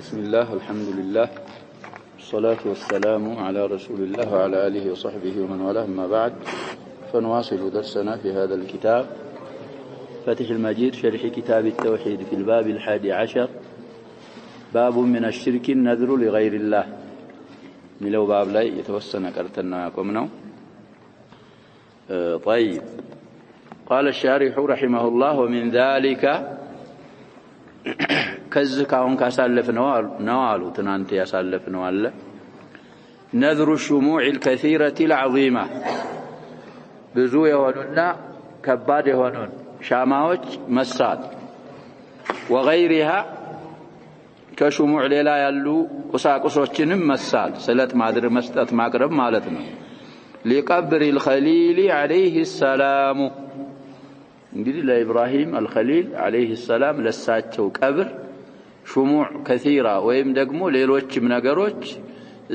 بسم الله والحمد لله والصلاة والسلام على رسول الله وعلى آله وصحبه ومن والاه أما بعد فنواصل درسنا في هذا الكتاب فتح المجيد شرح كتاب التوحيد في الباب 11 باب من الشرك النذر لغير الله ملو باب لا يتوسن قرتنا قمنا طيب قال الشارح رحمه الله ومن ذلك كزكاون كاسالفنو نوالو تنانت ياسالفنو الله نذر الشموع الكثيرة العظيمة بزو يهوننا كباد يهونون شاماوج مسات وغيرها كشموع ليلا يلو قساقسوچنم مسال سلت مادر مسطت ماقرب مالتنا لقبر الخليل عليه السلام እንግዲህ ለኢብራሂም አልኸሊል አለይሂ ሰላም ለሳቸው ቀብር شموع كثيرة ወይም ደግሞ ሌሎችም ነገሮች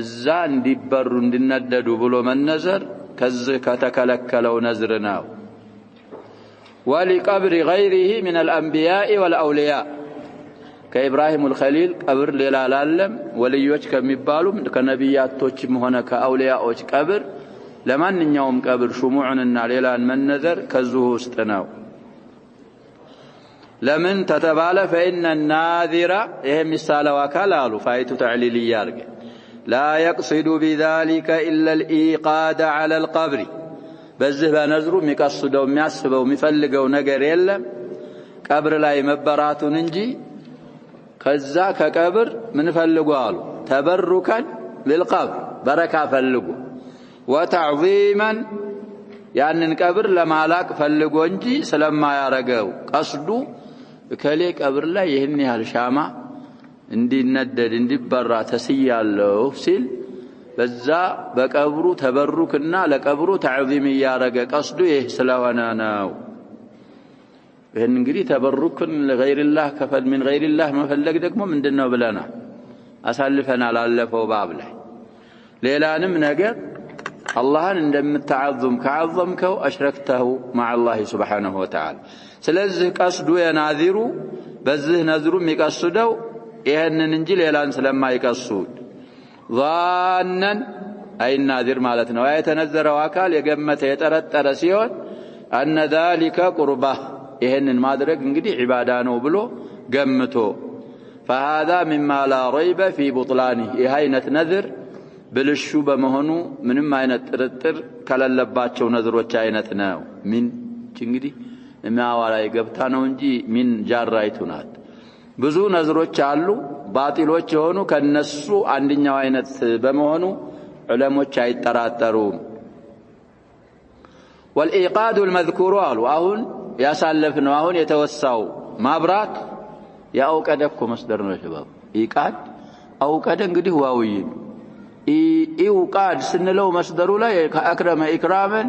እዛ እንዲበሩ እንዲነደዱ ብሎ መነዘር ከዚህ ከተከለከለው ነዝር ነው ولقبر غيره من الانبياء والاولياء ከኢብራሂም አልኸሊል ቀብር ሌላ ላለም ወልዮች ከሚባሉ ከነቢያቶችም ሆነ ከአውሊያዎች ቀብር ለማንኛውም ቀብር شموعንና ሌላን መነዘር ከዚህ ውስጥ ነው لمن تتبالى فإن الناذر يهم السالة وكالالو فايت تعليلي يارك لا يقصد بذلك إلا الإيقاد على القبر بزه نزرو ميقصدو مياسبو مفلقو نقر يلم قبر لا يمبرات ننجي كذاك قبر من فلقوالو تبركا للقبر بركة فلقو وتعظيما يعني قبر لما لاك فلقو نجي سلما يارقو قصدو كلي قبر لا يهني هالشامة اندي ندد اندي برا تسيالو سيل بزا بقبرو تبركنا لقبرو تعظيم يارق قصدو يسلوانا ناو بهن انجري تبرك لغير الله كفل من غير الله ما فلق دقمو من دنو بلنا أسالفنا لألفو بابله ليلانم نقر اللهن عندما تعظم كعظمكو أشركته مع الله سبحانه وتعالى سلازه قصدو يناذرو بزه نذرو ميقصدو يهنن انجي ليلان سلما يقصود ظانا أي الناذر مالتنا ويتنذر واكال يقمت يترتر سيون أن ذلك قربه يهنن مادرق انجدي عبادانو بلو قمتو فهذا مما لا ريب في بطلانه يهينة نذر بلشو بمهنو منم አይነት ጥርጥር ከለለባቸው ነዝሮች አይነት ነው ምን እንግዲህ ማዋላይ ገብታ ነው እንጂ ምን ጃራይቱናት ብዙ ነዝሮች አሉ ባጢሎች የሆኑ ከነሱ አንደኛው አይነት በመሆኑ ዑለሞች አይጠራጠሩም والإيقاد المذكور አሁን ያሳለፍነው አሁን የተወሳው ማብራት ያውቀደኩ መስደር ነው شباب ኢቃድ አውቀደ እንግዲህ ዋውይ إيقاد سنلو مصدر لا كأكرم إكراما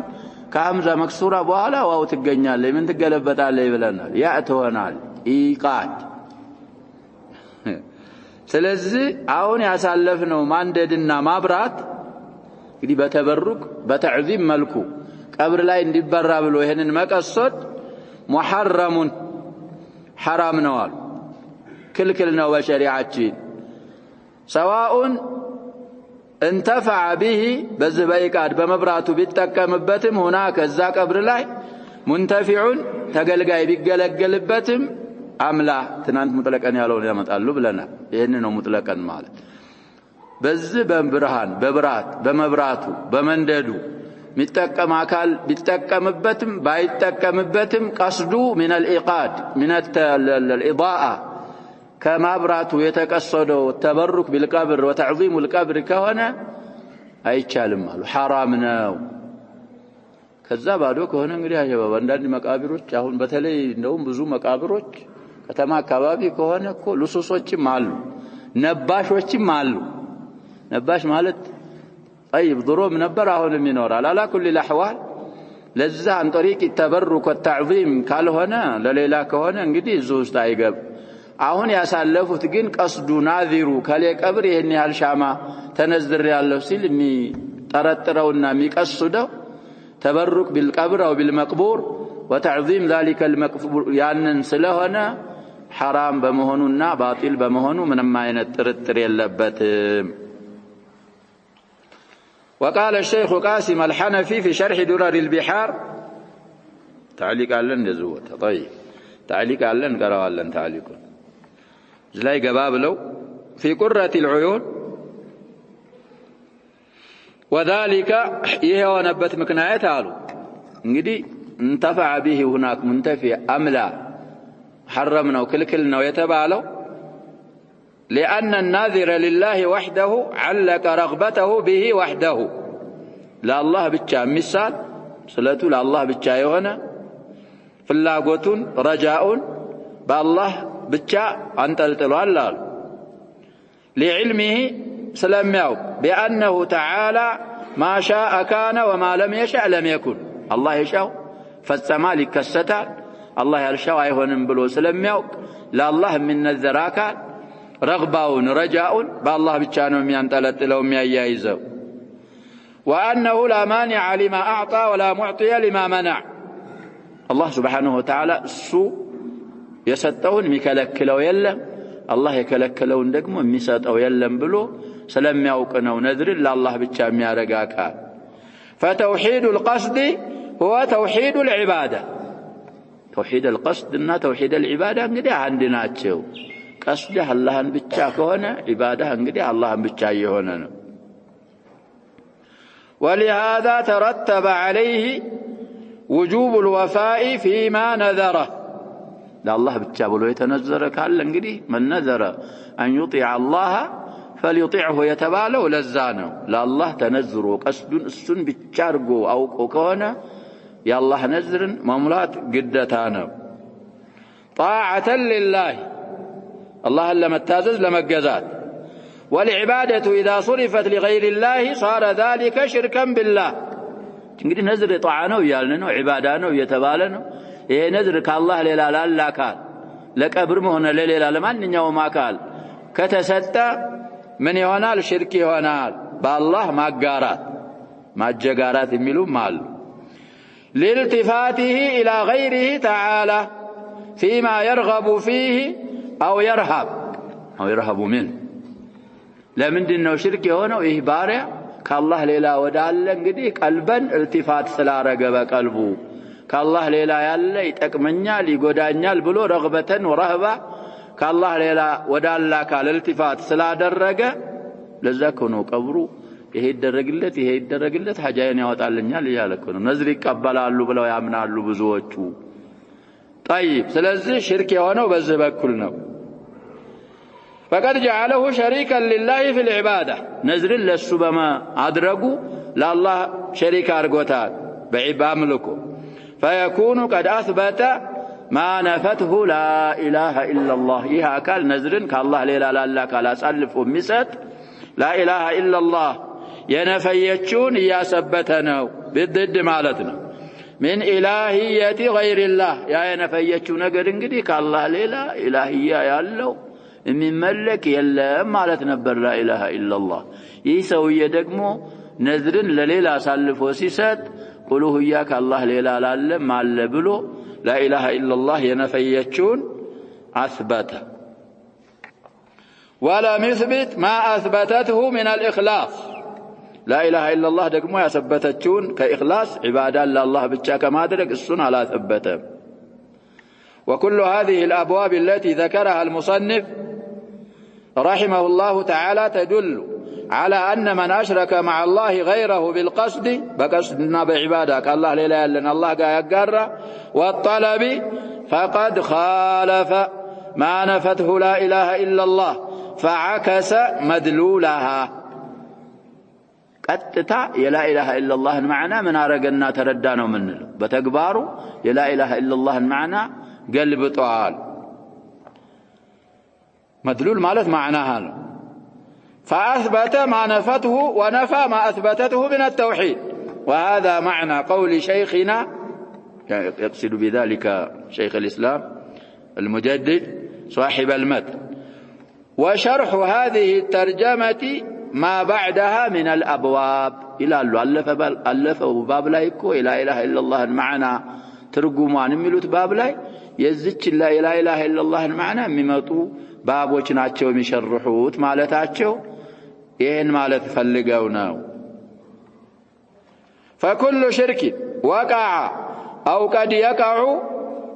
كهمزة مكسورة بوالا واو تقنيال من تقلبت عليه بلنا يأتونال إيقاد سلزي عون يسالفنو مانددنا مابرات كدي بتبرك بتعظيم ملكو قبر لا اندبرا بلو يهنن مقصد محرم حرام نوال كلكلنا وشريعتين سواء انتفع به بزبايقاد بمبراتو بيتقمبتم هناك الذا قبر لاي منتفع تغلغاي بيغلغلبتم املا تنانت مطلقن يالون يمطالو بلنا ይሄን ነው مطلقن ማለት በዚህ በብርሃን በብራት በመብራቱ በመንደዱ ሚጠቀም አካል ቢጠቀምበትም ባይጠቀምበትም ቀስዱ من الايقاد من الاضاءه كما براتو يتقصدو التبرك بالقبر وتعظيم القبر كهنا አይቻልም አሉ حرام ነው ከዛ ባዶ ከሆነ እንግዲህ አየባባ አንዳንድ መቃብሮች አሁን በተለይ እንደውም ብዙ መቃብሮች ከተማ አካባቢ ከሆነ እኮ ልሱሶችም አሉ ነባሾችም አሉ ነባሽ ማለት طيب ضروم ነበር አሁንም ይኖራል على كل الاحوال ለዛ عن طريق التبرك والتعظيم ካልሆነ ለሌላ ከሆነ እንግዲህ ዙስት አይገብ አሁን ያሳለፉት ግን ቀስዱ ናዚሩ ከሌ ቀብር ይሄን ያህል ሻማ ተነዝር ያለው ሲል ጠረጥረውና የሚቀስደው ተበሩክ بالقبر او بالمقبور وتعظيم ذلك المقبور ያንን ስለሆነ حرام بمهنونا باطل بمهنو من ما ينترتر يلبت. وقال الشيخ قاسم الحنفي في شرح درر البحار تعليق علن نزوت. طيب تعليق علن قرأ علن تعليق زلاي قباب لو في قرة العيون وذلك يهو نبت مكناية تعالوا انقدي انتفع به هناك منتفع أملا حرمنا وكلكلنا ويتبالوا لأن الناذر لله وحده علق رغبته به وحده لا الله بتشا مثال صلته لا الله بتشا يهونا فلاقوتون رجاء بالله بتشا انطلطلوا الله لعلمه سلمياو بأنه تعالى ما شاء كان وما لم يشاء لم يكن. الله يشاء فالسماء لكستان الله يشاء يهونن بلو سلمياو لا الله من الذراكان رغباون رجاء بالله بتشانو ميانطلطلو ميايايزو وأنه لا مانع لما أعطى ولا معطي لما منع. الله سبحانه وتعالى سو يسطون ميكلكلو يلم الله يكلكلون دقمو ميسطو يلم بلو سلمياوق نو نذر لله بتشا ميارغاكا. فتوحيد القصد هو توحيد العبادة. توحيد القصد እና توحيد العبادة እንግዲህ አንድ ናቸው። قصدህ አላህን ብቻ ከሆነ عبادة እንግዲህ አላህን ብቻ የሆነ ነው። ولهذا ترتب عليه وجوب الوفاء فيما نذره. لله ብቻ ብሎ የተነዘረ ካለ እንግዲህ من نذر أن يطيع الله فليطيعه يتبالو لزانه لا الله تنذرو قصد السن بتشارغو اوقو كونه يا الله نذرن مملات قدتانه طاعة لله الله لما تازز لما جزات. والعبادة إذا صرفت لغير الله صار ذلك شركا بالله. እንግዲህ ነዝር ጣዓ ነው ያልን ነው ዒባዳ ነው የተባለ ነው። ይሄ ነዝር ከአላህ ሌላ ላላካል ለቀብር ሆነ ለሌላ ለማንኛውም አካል ከተሰጠ من يونال شرك يونال بالله ماقارات ماجقارات يميلو مال لالتفاته إلى غيره تعالى فيما يرغب فيه أو يرهب منه. لمن دينه شرك يونه إهبارع كالله ليلا ودال انقدي قلبا التفات سلا رقب قلبه كالله ليلا يالا يتأكمنيال يقودانيال بلو رغبة ورهبة كالله ليلا ودالا كالالتفات سلا درجة لذاكونو قبرو يهيد درجلت حاجين يوطالنيال يالكونو نزري قبلالو بلاو يامنالو بزوچو. طيب سلازي شرك يهونو بزه بكل ነው. فقد جعله شريكا لله في العبادة نزر لسو بما أدرقوا لله شريك أرقوتات بعباملكو فيكون قد أثبت ما نفته لا إله إلا الله. إيها كال نزرن كالله ليلا لا كالا سألف أمسات لا إله إلا الله ينفيتشون يا سبتنا بالضد مالتنا من إلهية غير الله يا ينفيتشون قرن قدي كالله ليلا إلهية يا الله من ملك يلا مالت نبر لا إله إلا الله يسوي يدقمو نذرن لليلا سألف وسيسات قلوه إياك الله ليلا لا مال بلو لا إله إلا الله ينفيتشون أثبت ولم يثبت ما أثبتته من الإخلاص. لا إله إلا الله دقمو يثبتتشون كإخلاص عبادة الله بتشاك ما درك السنة لا ثبته. وكل هذه الأبواب التي ذكرها المصنف رحمه الله تعالى تدل على أن من أشرك مع الله غيره بالقصد بقصدنا بعبادك الله لا لأن الله يقر والطلب فقد خالف ما نفته لا إله إلا الله فعكس مدلولها. قطتا لا إله إلا الله المعنى من أرقنا تردانا منه بتكبارو لا إله إلا الله المعنى قلب طوال مدلول مالت معناها فأثبت ما نفته ونفى ما أثبتته من التوحيد. وهذا معنى قول شيخنا يقصد بذلك شيخ الإسلام المجدد صاحب المتن. وشرح هذه الترجمة ما بعدها من الأبواب إلى ألف باب لا يكو لا إله إلا الله المعنى ترجمان ملوت باب لا የዚች ላኢላሃ ኢላላህን ማዕና የሚመጡ ባቦች ናቸው የሚሸርሑት ማለታቸው ይሄን ማለት ፈልገው ነው። فكل شرك وقع أو قد يقع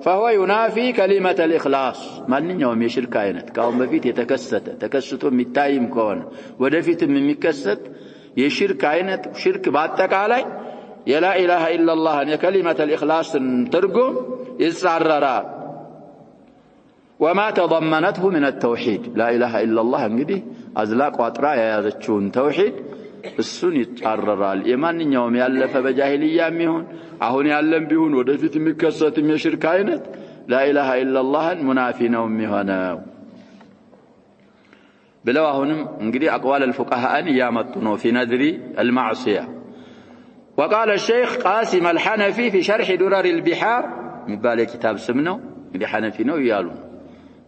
فهو ينافي كلمة الإخلاص ማንኛውም የሽርክ አይነት ካሁን በፊት የተከሰተ ተከስቶ የሚታይም ከሆነ ወደፊትም የሚከሰት የሽርክ አይነት ሽርክ በአጠቃላይ የላኢላሃ ኢላላህን የከሊመተ الإخلاصን ትርጉም ይጻረራል። وما تضمنته من التوحيد لا إله إلا الله እንግዲህ አዝላቅ ዋጥራ የያዘችውን ተውሂድ እሱን ይጻረራል። የማንኛውም ያለፈ በጃሂልያም ይሁን አሁን ያለም ቢሆን ወደፊት የሚከሰትም የሽርክ አይነት لا إله إلا الله ሙናፊ ነው የሚሆነው ብለው አሁንም እንግዲህ أقوال الفقهاء ያመጡ ነው في نذر المعصية. وقال الشيخ قاسم الحنفي في شرح درر البحار የሚባል كتاب ስም ነው እንግዲህ ሐነፊ ነው ይያሉ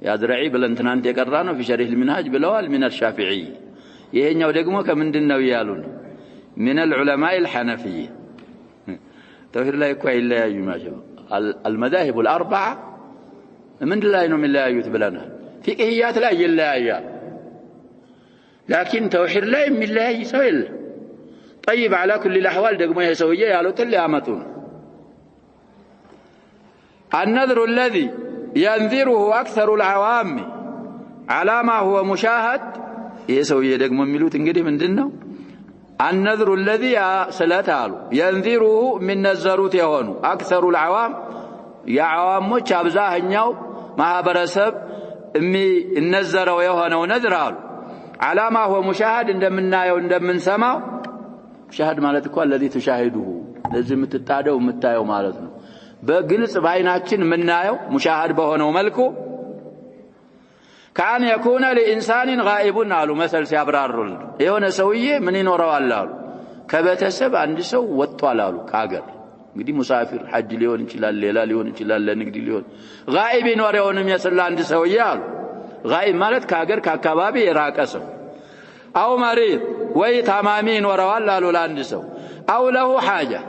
يا درعي بلن تنانت يقرانو في شرح المنهاج بلوال من الشافعي ይሄኛው ደግሞ ከምንድነው ይያሉ من العلماء الحنفية توحيد لا يكون إلا يماجه المذاهب الأربعة من لا ينوم إلا يتبلنا فقهيات لا إلا يال لكن توحيد لا يم إلا يسوي. طيب على كل الأحوال دقمه يسويه يالو تلي أمتون. النذر الذي ينذره أكثر العوام على ما هو مشاهد يسويه دقمه ملوت انقدي من دنه. النذر الذي سلاتالو ينذره من نزروت يهونو أكثر العوام يا عوام مش أبزاه النيو ما برسب امي النزر ويهونه نذرالو على ما هو مشاهد عندما من سماو شاهد مالتكو الذي تشاهده لازم تتعدوا ومتايو مالتنا بقلص بعيناتين منايو مشاهد بهونه ملكو كان يكون لإنسان غائب نالو مثل سيابرارل يهونه سويه من ينوروا اللالو كبتسب عند سو وطوالالو كاغر እንግዲህ ሙሳፊር ሐጅ ሊሆን ይችላል ሌላ ሊሆን ይችላል ለንግድ ሊሆን غائب ينورውን የሚያስላ አንድ ሰውዬ አሉ غائب ማለት ከሀገር ከአካባቢ የራቀ ሰው أو مريض ወይ ታማሚ ይኖረዋል አሉ ለአንድ ሰው أو له حاجة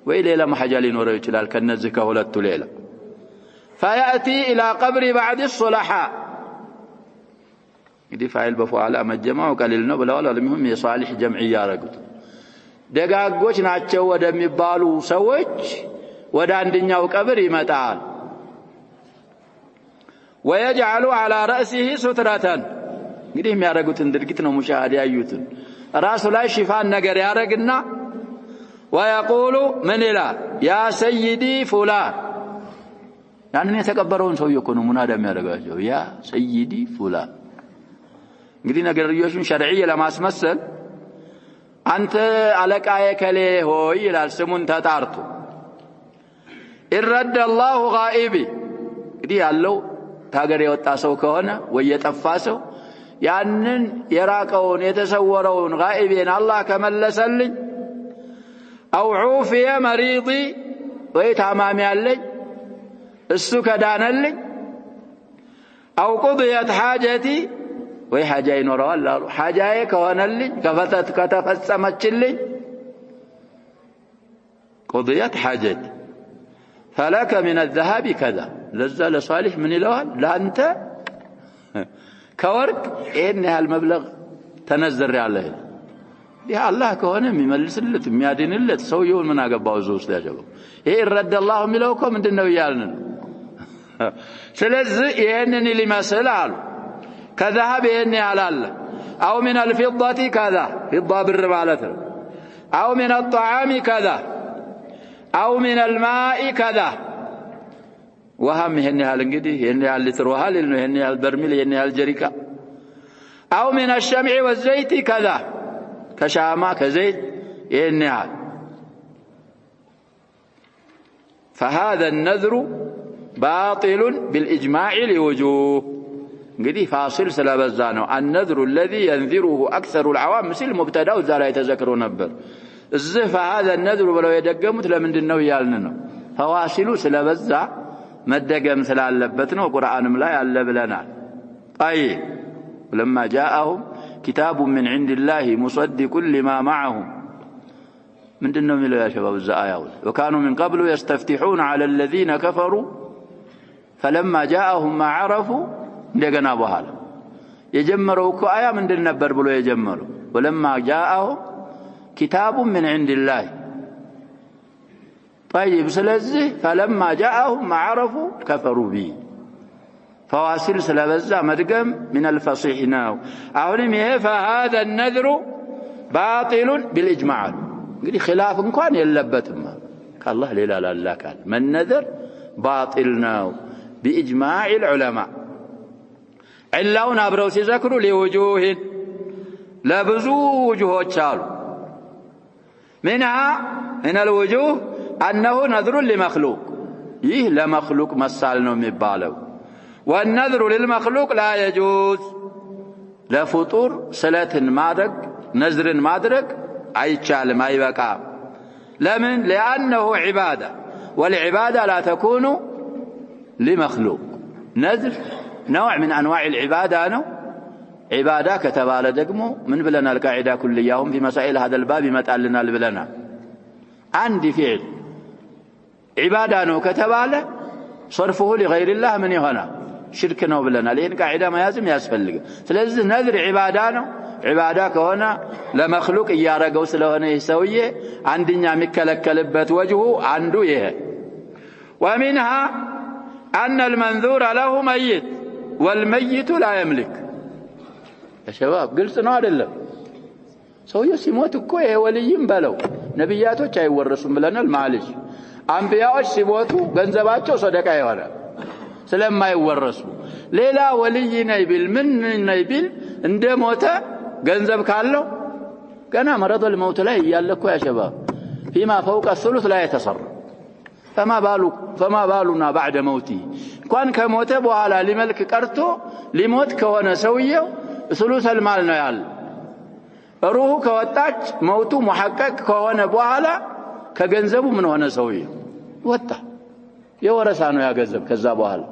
ወይ ሌላ حاجة ሊኖረው ይችላል ከነዚህ ከሁለቱ ሌላ فيأتي إلى قبر بعض الصلحاء እንግዲህ ፋይል በፈዓላ መጀማው ቀሊል ነው ብለዋል አለሚሁም የሷሊህ ጀምዒያ ያረጉት ደጋጎች ናቸው ወደሚባሉ ሰዎች ወደ አንደኛው ቀብር ይመጣል ويجعل على رأسه سترة እንግዲህ የሚያረጉትን ድርጊት ነው ሙሻሃድ ያዩትን ራሱ ላይ ሽፋን ነገር ያረግና ويقول من إلى يا سيدي فلان ያንን የተቀበረውን ሰው እኮ ነው ሙናዳ የሚያረጋቸው يا سيدي فلان እንግዲህ ነገርዮሽን ሸርዒ ለማስመሰል አንተ አለቃዬ ከሌ ሆይ ይላል ስሙን ተጣርቶ إرد الله غائبي እንግዲህ ያለው ታገር የወጣ ሰው ከሆነ ወይ የጠፋ ሰው ያንን የራቀውን የተሰወረውን غائبين الله ከመለሰልኝ أو عوفي مريضي ወይ ታማሚ ያለኝ እሱ ከዳነልኝ أو قضيت حاجتي ወይ ሐጃ ይኖረዋል አሉ ሐጃዬ ከሆነልኝ ከተፈጸመችልኝ قضيت حاجتي فلك من الذهاب كذا لذا لصالح من ይለዋል ለአንተ ከወርቅ ይሄን ያህል መብለግ ተነዘር ያለህ ይሄ አላህ ከሆነ የሚመልስለት የሚያድንለት ሰውየውን ምን አገባው ዘውስ ያጀበው ይሄ ረድ አላህ የሚለው እኮ ምንድነው ያልን ስለዚህ ይሄንን ሊመስል አሉ كذهب إني على الله أو من الفضة كذا فضة بالرمالة أو من الطعام كذا أو من الماء كذا وهم هني هالنجدي هني هاللتروها لأنه هني هالبرميل هني هالجريكة أو من الشمع والزيت كذا كشامة كزيت هني هال فهذا النذر باطل بالإجماع لوجوه እንግዲህ ፋሲል ስለበዛ ነው النذر الذي ينذره أكثر العوام مثل مبتدأ እዛ ላይ ተዘክሮ ነበር እዚህ فهذا النذر ብለው የደገሙት ለምንድነው ያልን ነው ፈዋሲሉ ስለበዛ መደገም ስላለበት ነው ቁርአንም ላይ አለ ብለናል طيب لما جاءهم كتاب من عند الله مصدق لما معهم ምንድነው የሚለው ያ ሸባብ እዛ አያው وكانوا من قبل يستفتحون على الذين كفروا فلما جاءهم ما عرفوا እንደገና በኋላ የጀመረው እኮ አያ ምንድን ነበር ብሎ የጀመረው ولما جاءهم كتاب من عند الله طيب ስለዚህ فلما جاءهم ما عرفوا كفروا به فواصل ስለበዛ መድገም من الفصيح ነው አሁንም ይሄ فهذا النذر باطل بالاجماع እንግዲህ خلاف እንኳን የለበትም ከአላህ ሌላ ላላካል من نذر باطل ነው باجماع العلماء علاውን አብረው ሲዘክሩ لوجوه ለብዙ وجوهዎች አሉ منها من الوجوه أنه نذر لمخلوق ይህ ለመخلوق መሳል ነው የሚባለው والنذر للمخلوق لا يجوز ለፍጡር ስለትን ማድረግ ነዝርን ማድረግ አይቻልም አይበቃም لمن لأنه عبادة والعبادة لا تكون لمخلوق نذر نوع من أنواع العبادة ነው عبادة كتبال دقمو من بلنا القاعدة كلياهم في مسائل هذا الباب يمتعلنا لبلنا عندي فعل عبادة نو كتبال صرفه لغير الله من يهنا شرك نو بلنا لين قاعدة ما يازم ياسفلق فلذ نذر عبادة نو عبادة كهنا لمخلوق يارقو سلوهنا يسويه عندنا مكلكلبت وجهه عنده يه ومنها أن المنذور له ميت والميت لا يملك يا شباب قلت ነው አይደለም ሰውየው ሲሞት እኮ የወልይም በለው ነብያቶች አይወረሱም ብለናል ማለሽ አንቢያዎች ሲሞቱ ገንዘባቸው ሰደቃ ይሆናል ስለማይወረሱ ሌላ ወልይ ነይ ቢል ምን ነይ ቢል እንደሞተ ገንዘብ ካለው ገና مرض الموت ላይ ያለኮ ያ شباب فيما فوق الثلث لا يتصرف فما بالنا بعد موته እንኳን ከሞተ በኋላ ሊመልክ ቀርቶ ሊሞት ከሆነ ሰውየው ثلث المال ነው ያለ ሩሁ ከወጣች መውቱ محقق ከሆነ በኋላ ከገንዘቡ ምን ሆነ ሰውየው ወጣ የወረሳ ነው ያገንዘብ ከዛ በኋላ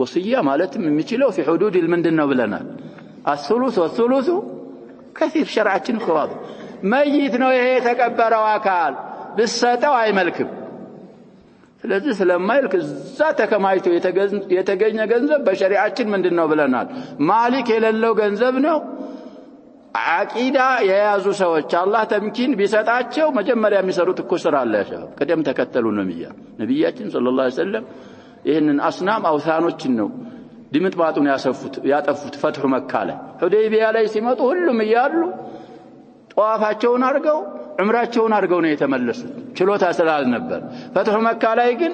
ወሲያ ማለትም የሚችለው في حدود ምንድነው ብለናል الثلث والثلث كثير شرعችን ከዋብ መይት ነው ይሄ የተቀበረው አካል ብሰጠው አይመልክም ስለዚህ ስለማይልክ እዛ ተከማይቶ የተገኘ ገንዘብ በሸሪዓችን ምንድነው ብለናል ማሊክ የሌለው ገንዘብ ነው አቂዳ የያዙ ሰዎች አላህ ተምኪን ቢሰጣቸው መጀመሪያ የሚሰሩት እኮ ስራ አለ ያሻው ቀደም ተከተሉ ነብያችን ሰለላሁ ዐለይሂ ወሰለም ይሄንን አስናም አውሳኖችን ነው ድምጥማጡን ያጠፉት ፈትሁ መካ ላይ ሁደይቢያ ላይ ሲመጡ ሁሉም ይያሉ ጧፋቸውን አርገው ዑምራቸውን አርገው ነው የተመለሱት ችሎታ ስላል ነበር ፈትሁ መካ ላይ ግን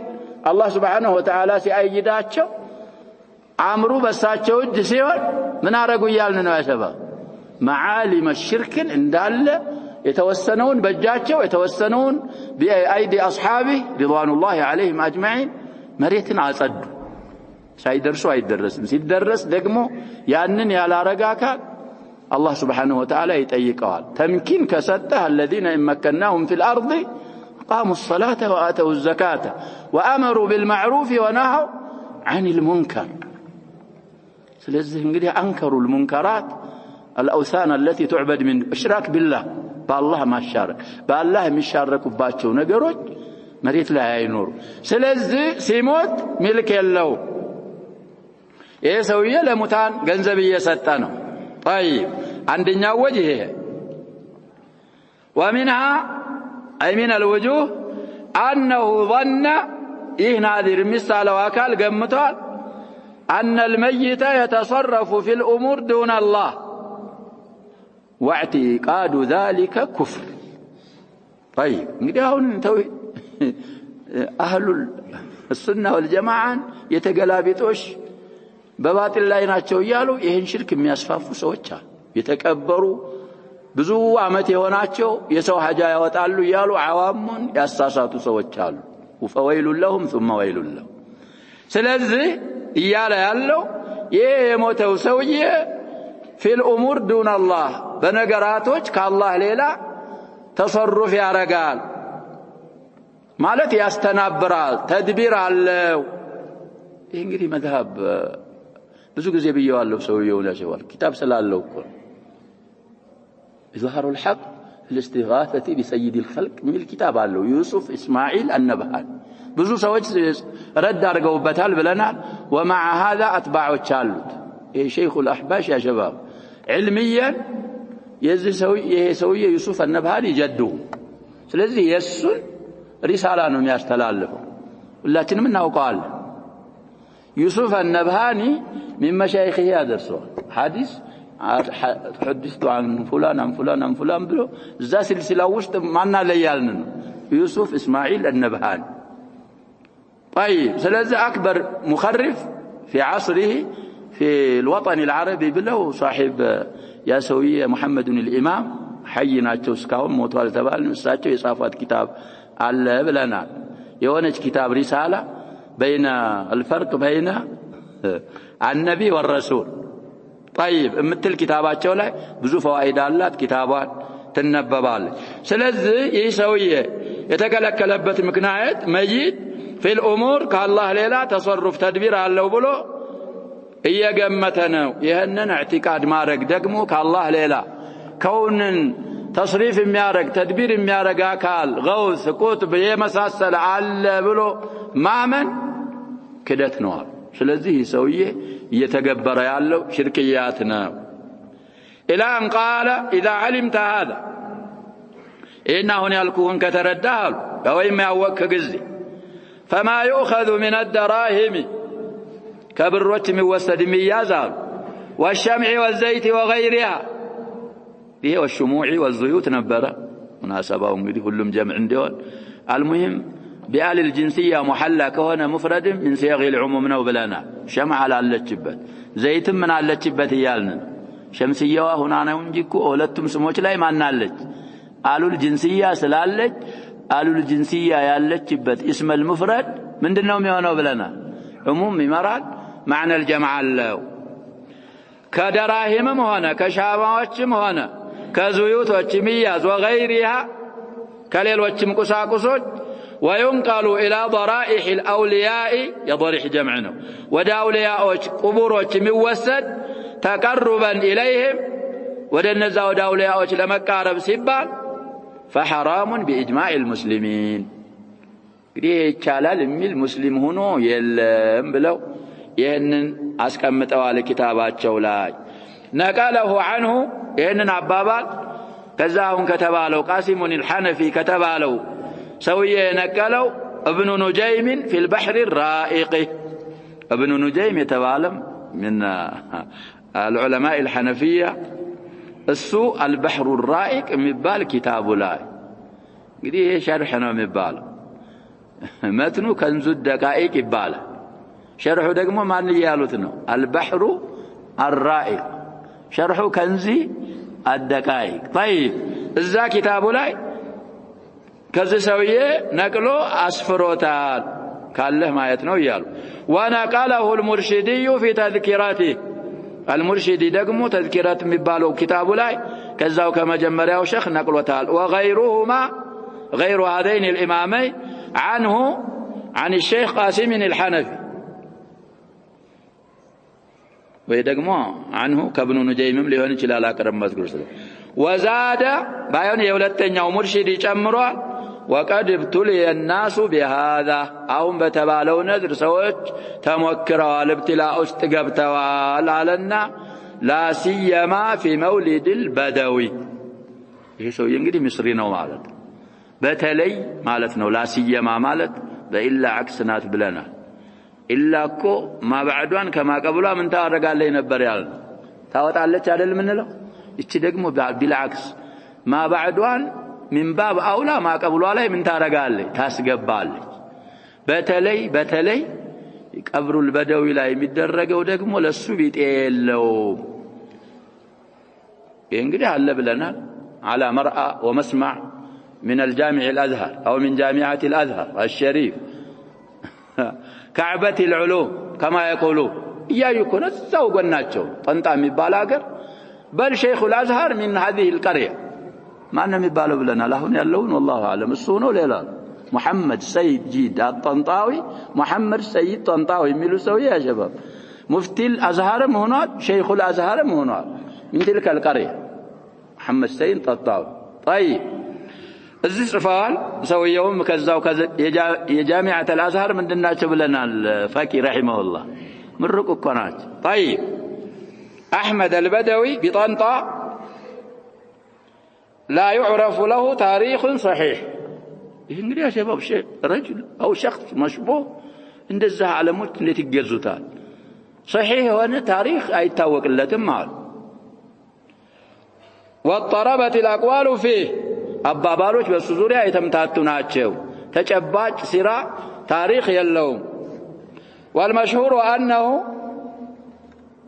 አላህ Subhanahu Wa Ta'ala ሲአይዳቸው አምሩ በሳቸው እጅ ሲሆን ምን አረጉ ይያልን ነው ያሸባ معالم الشرك እንዳለ የተወሰነውን በእጃቸው የተወሰነውን በአይዲ አስሐቢ رضوان الله عليهم اجمعين መሬትን አጸዱ ሳይደርሱ አይደረስም ሲደረስ ደግሞ ያንን ያላረጋካ الله سبحانه وتعالى يطيقዋል تمكين كسته الذين امكناهم في الارض قاموا الصلاه واتوا الزكاه وامروا بالمعروف ونهوا عن المنكر ስለዚህ እንግዲህ انكروا المنكرات الاوثان التي تعبد من اشراك بالله بالله ما شارك بالله የሚሻረኩባቸው ነገሮች መሬት ላይ አይኖሩ ስለዚህ ሲሞት ሚልክ የለው ይሄ ሰውዬ ለሙታን ገንዘብ እየሰጠ ነው طيب عندنا وجه ومنها أي من الوجوه أنه ظن ناذر مثال وكال قمتال أن الميت يتصرف في الأمور دون الله واعتقاد ذلك كفر طيب نقول توحيد أهل السنة والجماعة يتقلابطوش በባጢል ላይ ናቸው ይያሉ ይሄን ሽርክ የሚያስፋፉ ሰዎች አሉ የተከበሩ ብዙ አመት የሆናቸው የሰው ሐጃ ያወጣሉ ይያሉ አዋሙን ያሳሳቱ ሰዎች አሉ ወፈወይሉ ለሁም ثم ወይሉ ለሁም ስለዚህ ይያለ ያለው ይሄ የሞተው ሰውዬ في الامور دون الله በነገራቶች ከአላህ ሌላ ተሰሩፍ ያረጋል ማለት ያስተናብራል ተድቢር አለው ይሄ እንግዲህ መذهب ብዙ ጊዜ በየዋለው ሰውየው ያሸዋል كتاب ስላለው እኮ ظهر الحق الاستغاثه بسيد الخلق من الكتاب አለው ዩሱፍ እስማኤል አነብሃን ብዙ ሰዎች ረድ አድርገውበታል ብለናል ومع هذا أتباعه تشالوت إيه شيخ الأحباش يا شباب علميا يسوي يوسف النبهاني جده ስለዚህ የሱን ሪሳላ ነው የሚያስተላልፈው ሁላችንም እናውቀዋለን يوسف النبهاني من مشايخه يدرسوا حديث حدثت عن فلان عن فلان عن فلان بلو ذا سلسله ውስጥ ማን አለ ያልን يوسف اسماعيل النبهاني طيب ስለዚህ اكبر مخرف في عصره في الوطن العربي بلو صاحب يا سويه محمد الامام حيناቸው እስካሁን ሞቷል ተባልን እሳቸው የጻፉት ኪታብ አለ ብለናል የሆነች ኪታብ ሪሳላ بين الفرق بين النبي والرسول طيب እምትል ኪታባቸው ላይ ብዙ فوائد አላት ኪታቧን ትነበባለች ስለዚህ ይህ ሰውዬ የተከለከለበት ምክንያት መይት في الامور كالله ሌላ تصرف تدبير አለው ብሎ እየገመተ ነው ይሄንን اعتقاد ማድረግ ደግሞ كالله ሌላ كونن تصريف የሚያረግ تدبير የሚያረግ አካል غوث ቁጥብ የመሳሰለ አለ ብሎ ማመን ክደት ነው ስለዚህ ሰውዬ እየተገበረ ያለው ሽርክያት ነው الى ان قال اذا علمت هذا انه يلكون كترداه ويما يوك ግዜ فما يؤخذ من الدراهم كبروች የሚወሰድ የሚያዛል والشمع والزيت وغيرها ይሄ والشموع والزيوت ነበረ مناسبه እንግዲህ ሁሉም ጀምዕ እንዲሆን المهم بآل الجنسية محلى كهنا مفرد من صيغ العموم ነው ብለናል شمع አላለችበት ዘይትም ምን አለችበት ይያልን ሸምስያዋ ሆና ነው እንጂ እኮ ሁለቱም ስሞች ላይ ማን አለች አሉል ጂንሲያ ስላለች አሉል ጂንሲያ ያለችበት اسم المفرد ምንድነው የሚሆነው ብለናል عموم ይመራል معنى الجمع አለው ከደራሂምም ሆነ ከሻባዎችም ሆነ ከዙዩቶችም ይያዝ وغيرها ከሌሎችም ቁሳቁሶች وينقل إلى ضرائح الأولياء يضرح جمعنا ودا أولياء قبورهم يوسد تقربا إليهم ودا النزا ودا أولياء لما قارب سبان فحرام بإجماع المسلمين كده يتشالل من المسلم هنا يلم بلو يهنن أسكمتوا على كتابات شولاي نقله عنه يهنن عبابات كذاهم كتبالو قاسم الحنفي كتبالو سويه نقلوا ابن نجيم في البحر الرائق ابن نجيم يتعلم من العلماء الحنفية السوء البحر الرائق مبال كتاب لا قدي شرحنا مبال متنو كنز الدقائق يبال شرحه دقمو ما نيالوتنا البحر الرائق شرحه كنزي الدقائق طيب إذا كتاب لا كذا سويه نقله أسفروتان كله ما يتنو يالو ونقله المرشدي في تذكيراته المرشدي دقمو تذكيرات مبالو كتابه لاي كذاو كما جمريا وشيخ نقله تعال وغيرهما غير هذين الإمامين عنه عن الشيخ قاسم الحنفي ويدقمو عنه كابن نجيم لهون جلال أكرم مذكور وزاد بايون يولتنياو مرشدي جمروا وقد ابتلي الناس بهذا أو بتبالو نذر سوج تمكروا الابتلاء استقبتوا لنا لا سيما في مولد البدوي يسو ينقدي مصرينا ومالت بتلي مالتنا لا سيما مالت بإلا عكسنات بلنا إلا كو ما بعدوان كما قبلوا من تارقال لي نبريال تاوت على تعدل من له يتشي دقمو بالعكس ما بعدوان من باب أولى ما قبلوا عليه من تارقال لي تاسقبال بتلي قبر البدوي لا يمدرقوا دقمو للسبيت إيلو ينقدي هلا بلنا على مرأى ومسمع من الجامع الأزهر أو من جامعة الأزهر الشريف كعبة العلوم كما يقولون يا يكون السوق الناتشو طنطا مبالاقر بل شيخ الأزهر من هذه القرية ما أنهم يبالوا بلنا لهم يلون والله أعلم السونو ليلا محمد سيد جيد الطنطاوي محمد سيد طنطاوي ميلو سوي يا شباب مفتي الأزهر هناك شيخ الأزهر هناك من تلك القرية محمد سيد طنطاوي طيب እዚህ ጽፈዋል ሰውየውም ከዛው የጃሚዓት الازهر ምንድናቸው ብለናል ፈቂ رحمه الله مرق القناة. طيب أحمد البدوي بطنطا لا يعرف له تاريخ صحيح. እንግዲህ يا شباب رجل أو شخص مشبوه عند الزها على موت اللي تجزوتان صحيح وانا تاريخ ايتاوق لتم مال. واضطربت الاقوال فيه አባባሎች በሱ ዙሪያ የተምታቱ ናቸው ተጨባጭ ሲራ ታሪክ የለውም. والمشهور أنه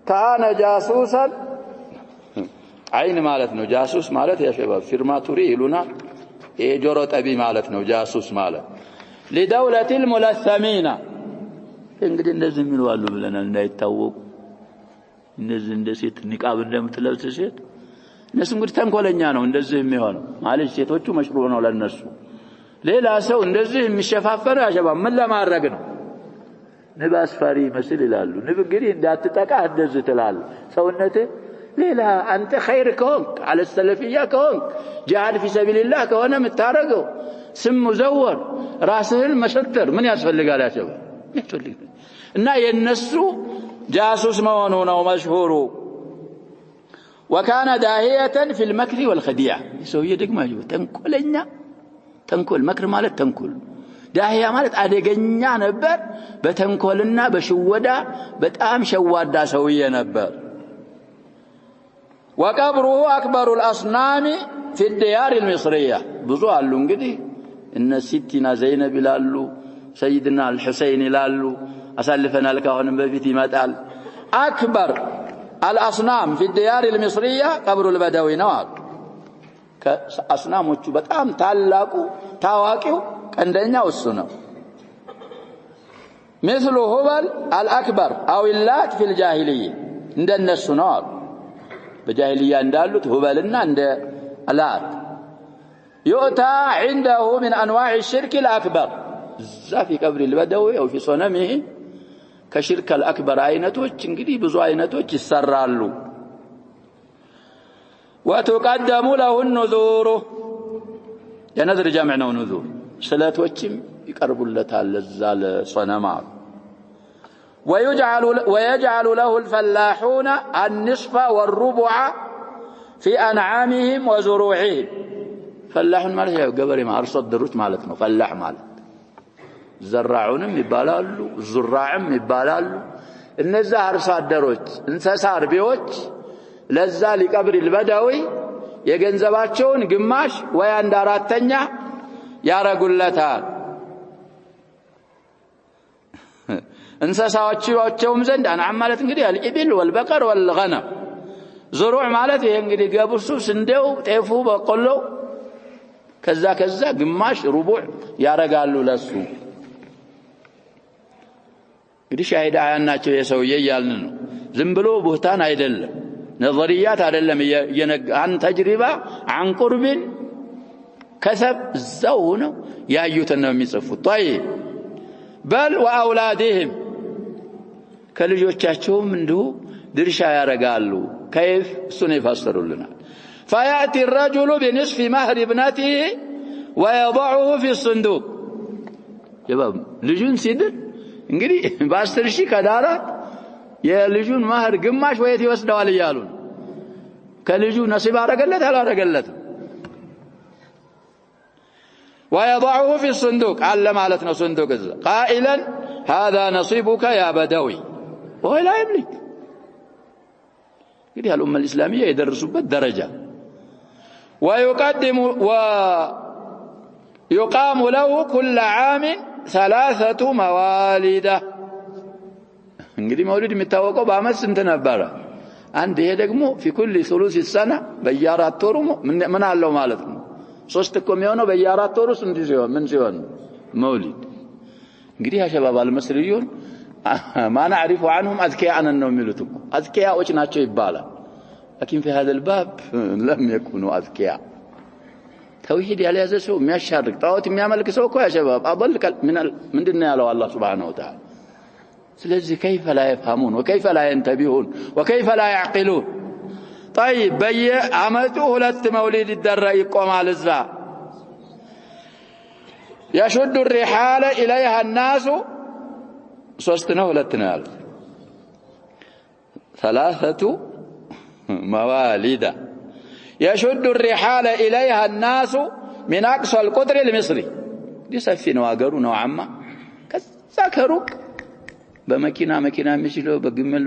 كان جاسوسا عين مالتنا جاسوس مالت يا شباب فيرماتوري يلونا የጆሮ ጠቢ ማለት ነው ጃሱስ ማለት لدولة الملثمين እንግዲህ እንደዚህ የሚሉ አሉ ብለናል እንዳይታወቁ እነዚህ እንደ ሴት ንቃብ እንደምትለብስ ሴት እነሱ እንግዲህ ተንኮለኛ ነው እንደዚህ የሚሆነው ማለት ሴቶቹ መሽሩ ነው ለነሱ ሌላ ሰው እንደዚህ የሚሸፋፈረው ያሸባ ምን ለማድረግ ነው ንብ አስፈሪ መስል ይላሉ ንብ እንግዲህ እንዳትጠቃ እንደዚህ ትላል ሰውነቴ ሌላ አንተ خير ከሆንክ على السلفيه ከሆንክ جهاد في سبيل الله ከሆነ የምታረገው ስም مزور ራስህን መሸተር ምን ያስፈልጋል ያሸባ يتولي እና የነሱ جاسوس መሆኑ ነው مشهور. وكان داهية في المكر والخديعة يسوي ደግሞ ተንኮለኛ ተንኮል መክር ማለት ተንኮል ዳህያ ማለት አደገኛ ነበር በተንኮልና በሽወዳ በጣም ሸዋዳ ሰውዬ ነበር. وقبره أكبر الأصنام في الديار المصرية ብዙ አሉ እንግዲህ እነ ሲቲና ዘይነብ ይላሉ سيدنا الحسين لالو أسلفنا لكهن بفيت متال أكبر الأصنام في الديار المصرية قبر البدوي نوار كأصنام وشبت تالاكو تاواكيو كندنيا والسنة مثل هبل الأكبر أو اللات في الجاهلية عندنا السنار بجاهلية عندالو هبلنا عند اللات يؤتى عنده من أنواع الشرك الأكبر في قبر البدوي أو في صنمه كشرك الأكبر عينتوش انجدي بزو عينتوش السرالو وتقدم له النذور يا نذر جامعنا ونذور صلاتوشم يقرب لها للزال صنمات ويجعل له الفلاحون النصف والربع في أنعامهم وزروعهم فلاح مالك يا قبري ما أرصد دروت مالتنا فلاح مالك زراعونم يبالالو زراعم يبالالو እነዛ አርሶ አደሮች እንስሳ አርቢዎች ለዛ ሊቀብር البدوي የገንዘባቸውን ግማሽ ወይ አንድ አራተኛ ያረጉለታል እንስሳዎቻቸውም ዘንድ አንዓም ማለት እንግዲህ الإبل والبقر والغنم زروع ማለት ይሄ እንግዲህ ገብሱ ስንዴው ጤፉ በቆሎ ከዛ ግማሽ ሩቡዕ ያረጋሉ ለሱ እንግዲህ ሻሂዳ አያናቸው የሰውዬ ያልን ነው ዝም ብሎ ቦታን አይደለም ነظريات አይደለም የነጋን ተጅሪባ عن قرب كسب ዘው ነው ያዩትን ነው የሚጽፉት طيب بل واولادهم ከልጆቻቸውም እንዲሁ ድርሻ ያረጋሉ كيف እሱን ይፈስሩልናል فياتي الرجل بنصف مهر ابنته ويضعه في الصندوق شباب ልጁን ሲድር እንግዲህ በ10 ሺህ ከዳራት የልጁን ማህር ግማሽ ወይት ይወስደዋል ይያሉ ከልጁ ነሲብ አረገለት አላረገለት ويضعه في الصندوق على مالتنا صندوق قائلا هذا نصيبك يا بدوي وهو لا يملك እንግዲህ الأمة الإسلامية يدرسوበት درجة ويقام له كل عام 3 موالد እንግዲህ መውሊድ የሚታወቀው በአመት ስንት ነበር አንድ ይሄ ደግሞ في كل ثلث السنه በየአራት ወሩ ምን አለው ማለት ነው 3 እኮ የሚሆነው በየአራት ወሩ ስንት ሲሆን ምን ሲሆን መውሊድ እንግዲህ ያሸባብ አልመስሪዩን ما نعرف عنهم اذكياء ነው የሚሉት እኮ አዝኪያዎች ናቸው ይባላል لكن في هذا الباب لم يكونوا اذكياء توحيد ያለያዘ ሰው የሚያሻርክ ጣዖት የሚያመልክ ሰው እኮ ያሸባብ አضل ምንድነው ያለው አላህ Subhanahu Wa Ta'ala ስለዚህ كيف لا يفهمون وكيف لا ينتبهون وكيف لا يعقلون طيب በየአመቱ ሁለት መውሊድ ይደረግ ይቆማል እዛ يشد الرحال اليها الناس ሶስት ነው ሁለት ነው ያለው ثلاثة موالد يشد الرحال إليها الناس من أقصى القطر المصري دي سفينة واقروا نوعا ما كذاكروك بمكينة مشلو بقمل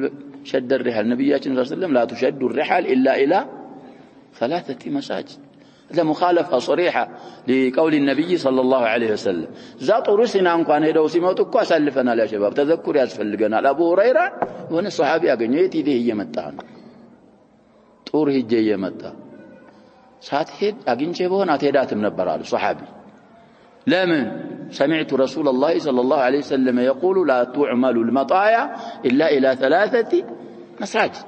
شد الرحال نبياتنا صلى الله عليه وسلم لا تشد الرحال إلا إلى 3 مساجد هذا مخالفة صريحة لقول النبي صلى الله عليه وسلم ذات رسنا انقان هدو سيموتو اكو اسلفنا يا شباب تذكر ياسفلغنا ابو هريره وانا صحابي اغنيت يدي يمጣ طور هجه يمጣ ساتهد اغنچه بهون اتهداتم نبر على صحابي لمن سمعت رسول الله صلى الله عليه وسلم يقول لا تعمل المطايا الا الى 3 مساجد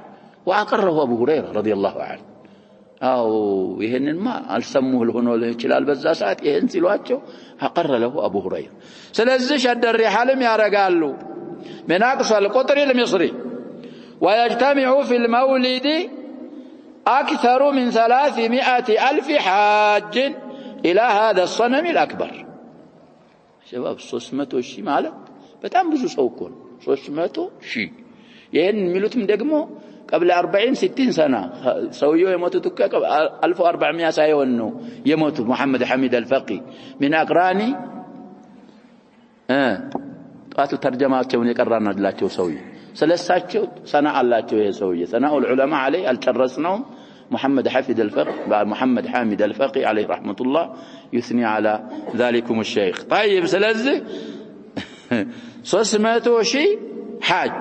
واقره ابو هريره رضي الله عنه أو يهنن ما السموه الهنو له يችላል በዛ ሰዓት ይሄን ሲሏቸው አቀረ له ابو هريره ስለዚህ شد الرحالم ያረጋሉ من اقصى القطر المصري ويجتمع في المولد اكثر من 300,000 حاج الى هذا الصنم الاكبر شباب 300 ሺህ ማለት በጣም ብዙ ሰው እኮ ነው 300 ሺህ ይሄን የሚሉትም ደግሞ قبل 40-60 سنة سويوا يموتوا تكا 1400 سايونو يموتوا محمد حميد الفقي من أقراني قاتل ترجماتهم يقررنا دلاتهم سوي سلساتهم صنع اللاتهم يسوي ثناء العلماء عليه الترسنهم محمد حفيد الفقي بعد محمد حامد الفقي عليه رحمة الله يثني على ذلكم الشيخ طيب سلزه 300 شيء حاج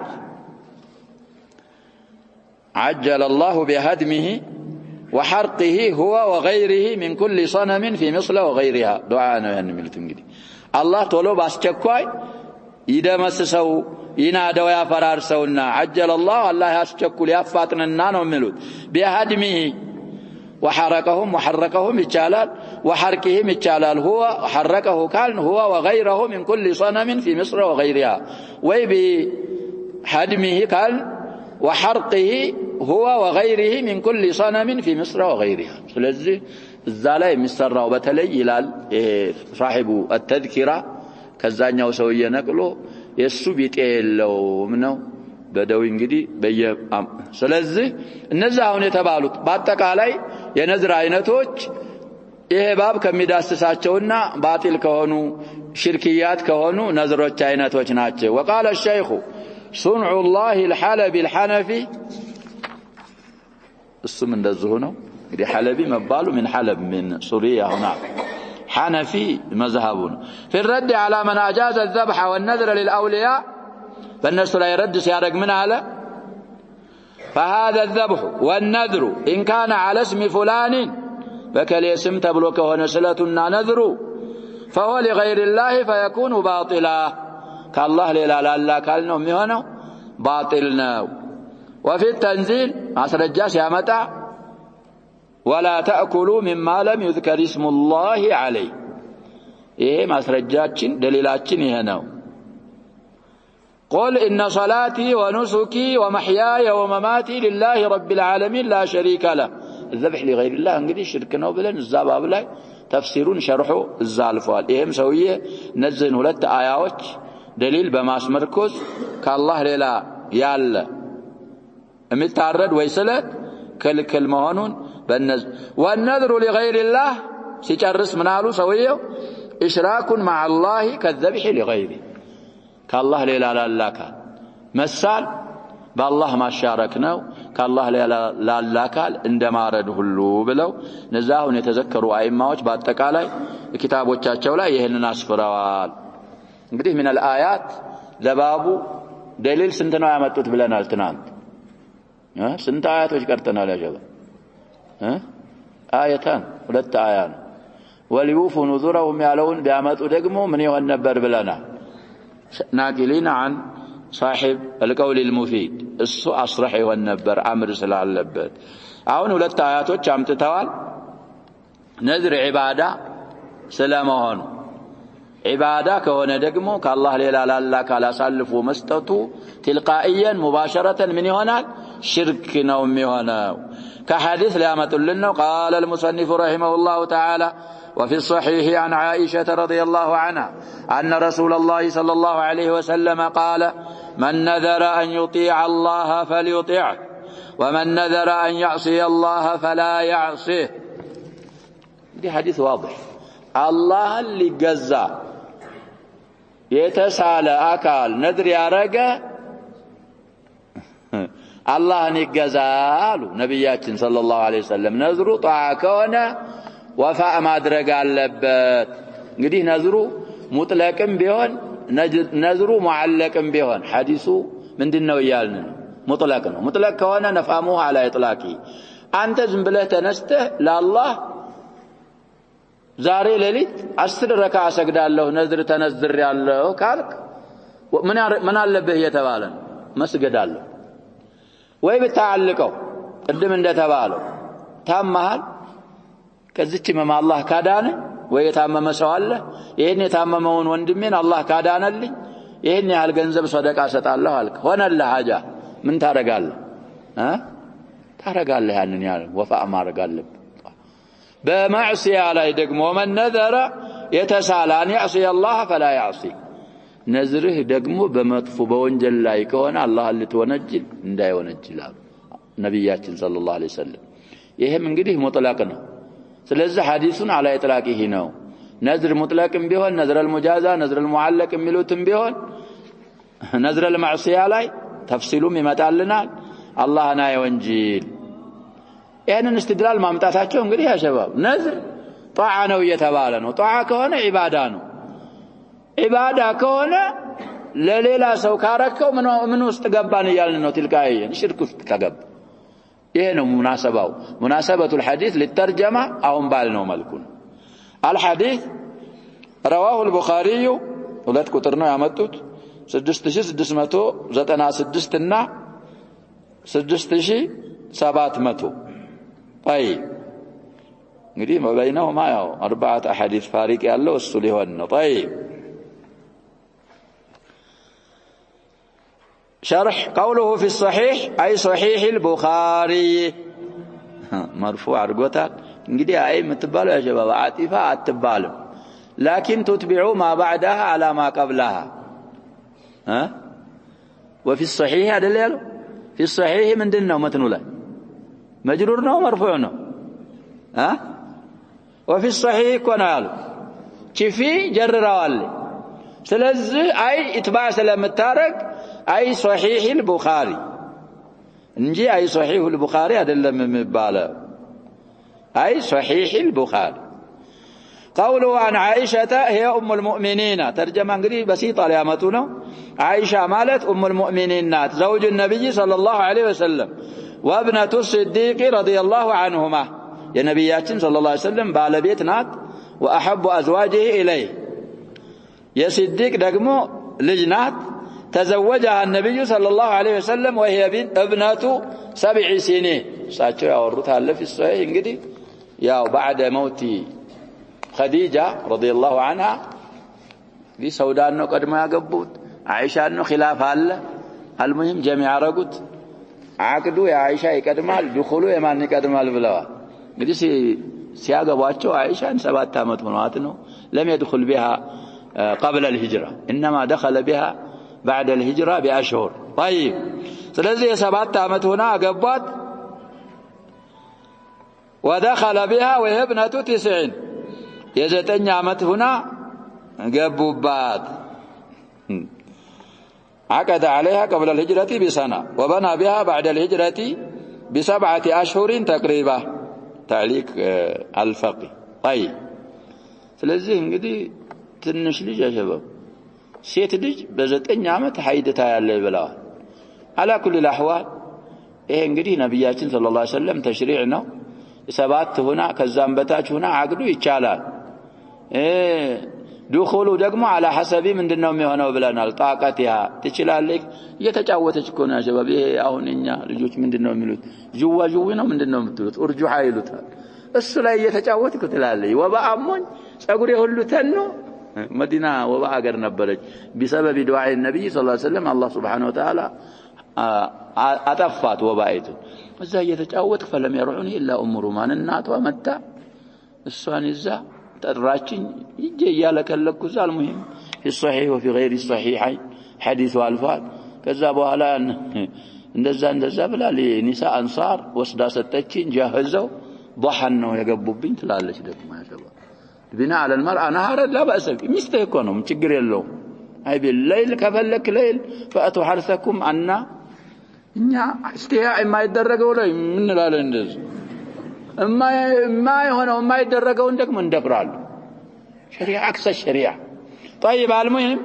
عجل الله بهدمه وحرقه هو وغيره من كل صنم في مصر وغيرها دعانا ينملت انجدي الله تولو باسچكواي يدمسسو ينادو يا فرارسونا عجل الله الله ياسچكل يافاطننا ነው የሚሉት بهدمه وحرقهم يچالال وحرقهم يچالال هو حرقه كان هو وغيره من كل صنم في مصر وغيرها وبهدمه كان وحرقه هو وغيره من كل صنم في مصر وغيرها ስለዚህ እዛ ላይ የሚሰራው በተለይ ይላል صاحب التذكرة ከዛኛው ሰውዬ ነቅሎ የሱ ቢጤ የለውም ነው በደው እንግዲህ ስለዚህ እነዛ አሁን የተባሉት በአጠቃላይ የነዝር አይነቶች ይሄ ባብ ከሚዳስሳቸውና ባጢል ከሆኑ ሽርክያት ከሆኑ ነዝሮች አይነቶች ናቸው وقال الشيخ صنع الله الحلبي الحنفي السم እንደዚህ ነው እንግዲህ حلبي መባሉ من حلب من سوريا هنا حنفي مذهبنا في الرد على من اجاز الذبح والنذر للاولياء فالناس لا يرد سيارق من على فهذا الذبح والنذر ان كان على اسم فلان فكل اسم تبلك ونسلتنا نذر فهو لغير الله فيكون باطلا كالله لا لا قالنا ميهونو باطلنا وفي التنزيل اسرجاش يمطا ولا تاكلوا مما لم يذكر اسم الله عليه ايه مسرجاችን دليلاችን ይሄ ነው قل ان صلاتي ونسكي ومحياي ومماتي لله رب العالمين لا شريك له الذبح لغير الله እንግዲህ ሽርክ ነው ብለን እዛ ባብ ላይ ተፍሲሩን ሸርሑ እዛ አልፏል ይሄም ሰውዬ እነዚህን ሁለት አያዎች دليل بماسمركوز كالله ليلا يالا امتعرض ويسلت كل مهونون والنذر لغير الله سيجرس منالو سويه اشراك مع الله كالذبح لغيره كالله ليلا لالاك مسال بالله ما شاركنا كالله ليلا لالاك عندما رده اللو بلو نزاهون يتذكروا ائماዎች በአጠቃላይ ኪታቦቻቸው ላይ ይሄንን አስፈራዋል እንግዲህ من الآيات ለባቡ دليل ስንት ነው ያመጡት ብለናል ትናንት ስንት አያቶች ቀርተናል ያጀባ አያታን ሁለት አያን وليوفوا نذورهم ያለውን ቢያመጡ ደግሞ ምን ይሆን ነበር ብለናል ناقلين عن صاحب القول المفيد እሱ አስረህ ይሆን ነበር አምር ስላለበት አሁን ሁለት አያቶች አምጥተዋል ነዝር ዒባዳ ስለመሆኑ عبادة كونه دقمو كالله ليلا لالا كالا سالفو مستطو تلقائيا مباشرة من هنا شرك نومي هنا كحديث لامة لنا قال المصنف رحمه الله تعالى وفي الصحيح عن عائشة رضي الله عنها أن رسول الله صلى الله عليه وسلم قال من نذر أن يطيع الله فليطيعه ومن نذر أن يعصي الله فلا يعصيه. دي حديث واضح. الله اللي جزا يتسال أكال نذر يارجا الله نجزال نبياتنا صلى الله عليه وسلم نذروا طاعكونا وفاء ما درج علبت እንግዲህ ነዝሩ ሙጥለቅም ቢሆን ነዝሩ ሙዓለቅም ቢሆን ሐዲሱ ምንድነው ይያልን ነው ሙጥለቅ ነው ሙጥለቅ ከሆነ ነፋሙ على اطلاقي አንተ ዝም ብለህ ተነስተህ ለአላህ ዛሬ ሌሊት 10 ረካ ሰግዳለሁ ነዝር ተነዝር ያለው ካልክ ምን አለብህ የተባለ መስገድ አለ ወይ በተዓልቀው ቅድም እንደተባለው ታማሃል ከዚች መማ አላህ ካዳነ ወይ የታመመ ሰው አለ ይሄን የታመመውን ወንድሜን አላህ ካዳነልኝ ይሄን ያህል ገንዘብ ሰደቃ ሰጣለሁ አልክ ሆነልህ ሐጃ ምን ታረጋለህ ታረጋለህ ያንን ያለ ወፋ ማረጋለህ በማዕሲያ ላይ ደግሞ من نذر يتسالى أن يعصي الله فلا يعصي ነዝርህ ደግሞ በመጥፎ በወንጀል ላይ ከሆነ አላህ ልትወነጅል እንዳይወነጅላል ነብያችን ሰለላሁ ዐለይሂ ወሰለም ይሄም እንግዲህ ሙጥለቅ ነው ስለዚህ ሐዲሱን على اطلاقه ነው ነዝር ሙጥለቅም ቢሆን ነዝር المجازة ነዝር المعلق የሚሉትም ቢሆን ነዝር المعصية ላይ ተፍሲሉም ይመጣልናል አላህና ይወንጅል ያንን استدلال ማምጣታቸው እንግዲህ ያ ሸባብ ነዝር ጧዓ ነው እየተባለ ነው ጧዓ ከሆነ ዒባዳ ነው ዒባዳ ከሆነ ለሌላ ሰው ካረከው ምን ውስጥ ገባን ይያልን ነው ትልቃየን ሽርክ ውስጥ ተገባ ይሄ ነው ሙናሰባው ሙናሰበቱ الحديث للترجمه አሁን ባልነው መልኩ الحديث رواه البخاري ሁለት ቁጥር ነው ያመጡት 6696 እና 6700 طيب እንግዲህ በይነهما ያው 4 احاديث فارق ያለው እሱ ሊሆን ነው طيب شرح قوله في الصحيح أي صحيح البخاري مرفوع أرجوتال انجدي أي متبالو يا شباب عاطفة أتبالو لكن تتبعوا ما بعدها على ما قبلها وفي الصحيح هذا اللي قالوا في الصحيح من ديننا ومتنولا مجرورنا ومرفوعنا وفي الصحيح كنا قالوا كيفي جرر والي سلزه أي اتباع سلام التارك أي صحيح البخاري نجي أي صحيح البخاري هذا اللي مبالغ أي صحيح البخاري قوله عن عائشة هي أم المؤمنين ترجمة قريب بسيطة لأمتنا عائشة مالت أم المؤمنين زوج النبي صلى الله عليه وسلم وابنة الصديق رضي الله عنهما يا نبياتنا صلى الله عليه وسلم بالبيت نات وأحب أزواجه إليه يا صديق دقمو لجنات تزوجها النبي صلى الله عليه وسلم وهي ابنة 7 سنين ساتشو يورثها اللي في الصحيح انقدي يا بعد موت خديجة رضي الله عنها دي سوداء انه قد ما يقبوت عائشة انه خلافها الله المهم جميع رقود عقدوا يا عائشة يقدمال دخلوا يمان يقدمال بلوا انقدي سياقبواتشو عائشة 7 عامت منواتنو لم يدخل بها قبل الهجرة إنما دخل بها بعد الهجرة بأشهر طيب ስለዚህ 7 ዓመት ሆና አገባት ودخل بها وهي ابنة 9 የ9 ዓመት ሆና ገቡባት عقد عليها قبل الهجرة بسنة وبنى بها بعد الهجرة ب7 أشهر تقريبا تعليق الفقه طيب ስለዚህ እንግዲህ ትንሽ ልጅ ያሸበው ሴት ልጅ በ9 ዓመት ሐይድታ ያለ ብለዋል على كل الاحوال ይሄ እንግዲህ ነብያችን ሰለላሁ ዐለይሂ ወሰለም ተሽሪዕ ነው 7 ሆና ከዛም በታች ሆና አግዱ ይቻላል ዱኹሉ ደግሞ على حسب ምንድነው የሚሆነው ብለናል ጣቃቲያ ትችላለች እየተጫወተች እኮ ነው ያሸበብ ይሄ አሁን እኛ ልጆች ምንድነው የሚሉት ጁዋጁዊ ነው ምንድነው የምትሉት ኡርጁሃ ይሉታል እሱ ላይ እየተጫወትኩ ትላለች ወባአሞኝ ጸጉሬ ሁሉ ተኖ مدينة وباء أجر نبرج بسبب دعاء النبي صلى الله عليه وسلم الله سبحانه وتعالى أتفات وباءته إذا يتجاوت فلم يرعني إلا أم رومان النات ومتى السوان إذا تراچኝ ይጄ ያለከለኩ ዛል ሙሂም في الصحيح وفي غير الصحيحين حديث والفاظ ከዛ በኋላ እንደዛ ብላ ለኒሳ አንሳር ወስዳ ሰጠችኝ ጃህዘው ضحى ነው የገቡብኝ ትላለች ደግሞ ያሰባ بناء على المرأة نهارا لا بأس به مستيقظ ነው ችግር የለውም አይ بالليل ከፈለክ ليل فأتوا حرثكم أن እኛ استياء የማይደረገው ላይ ምን እንላለን እንደዚህ የማይሆነው የማይደረገውን ደግሞ እንደፍራለን ሸሪዓ عكس الشريعة طيب المهم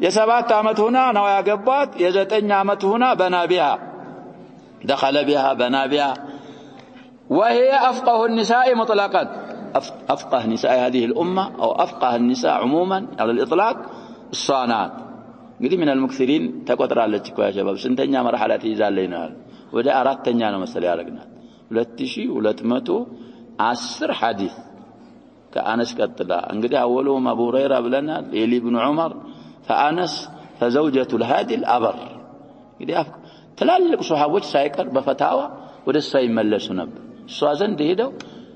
የ7 አመት ሆና ነው ያገባት የ9 አመት ሆና በናቢያ دخل بها بنا بها وهي أفقه النساء مطلقا أفقه نساء هذه الأمة أو أفقه النساء عموما على الإطلاق الصانات قدي من المكثرين تقطر على التكوى يا شباب سنتين مرحلة إذا لينا وده أراد تنيانا مسألة يارقنا ولتشي ولتمتو 10 حديث كأنس كتلا انقدي أولهم أبو هريرة بلنا إلي بن عمر فأنس فزوجة الهادي الأبر قدي تلالك صحابوች ሳይቀር በፈታዋ ወደ እሷ ይመለሱ ነበር እሷ ዘንድ ሄደው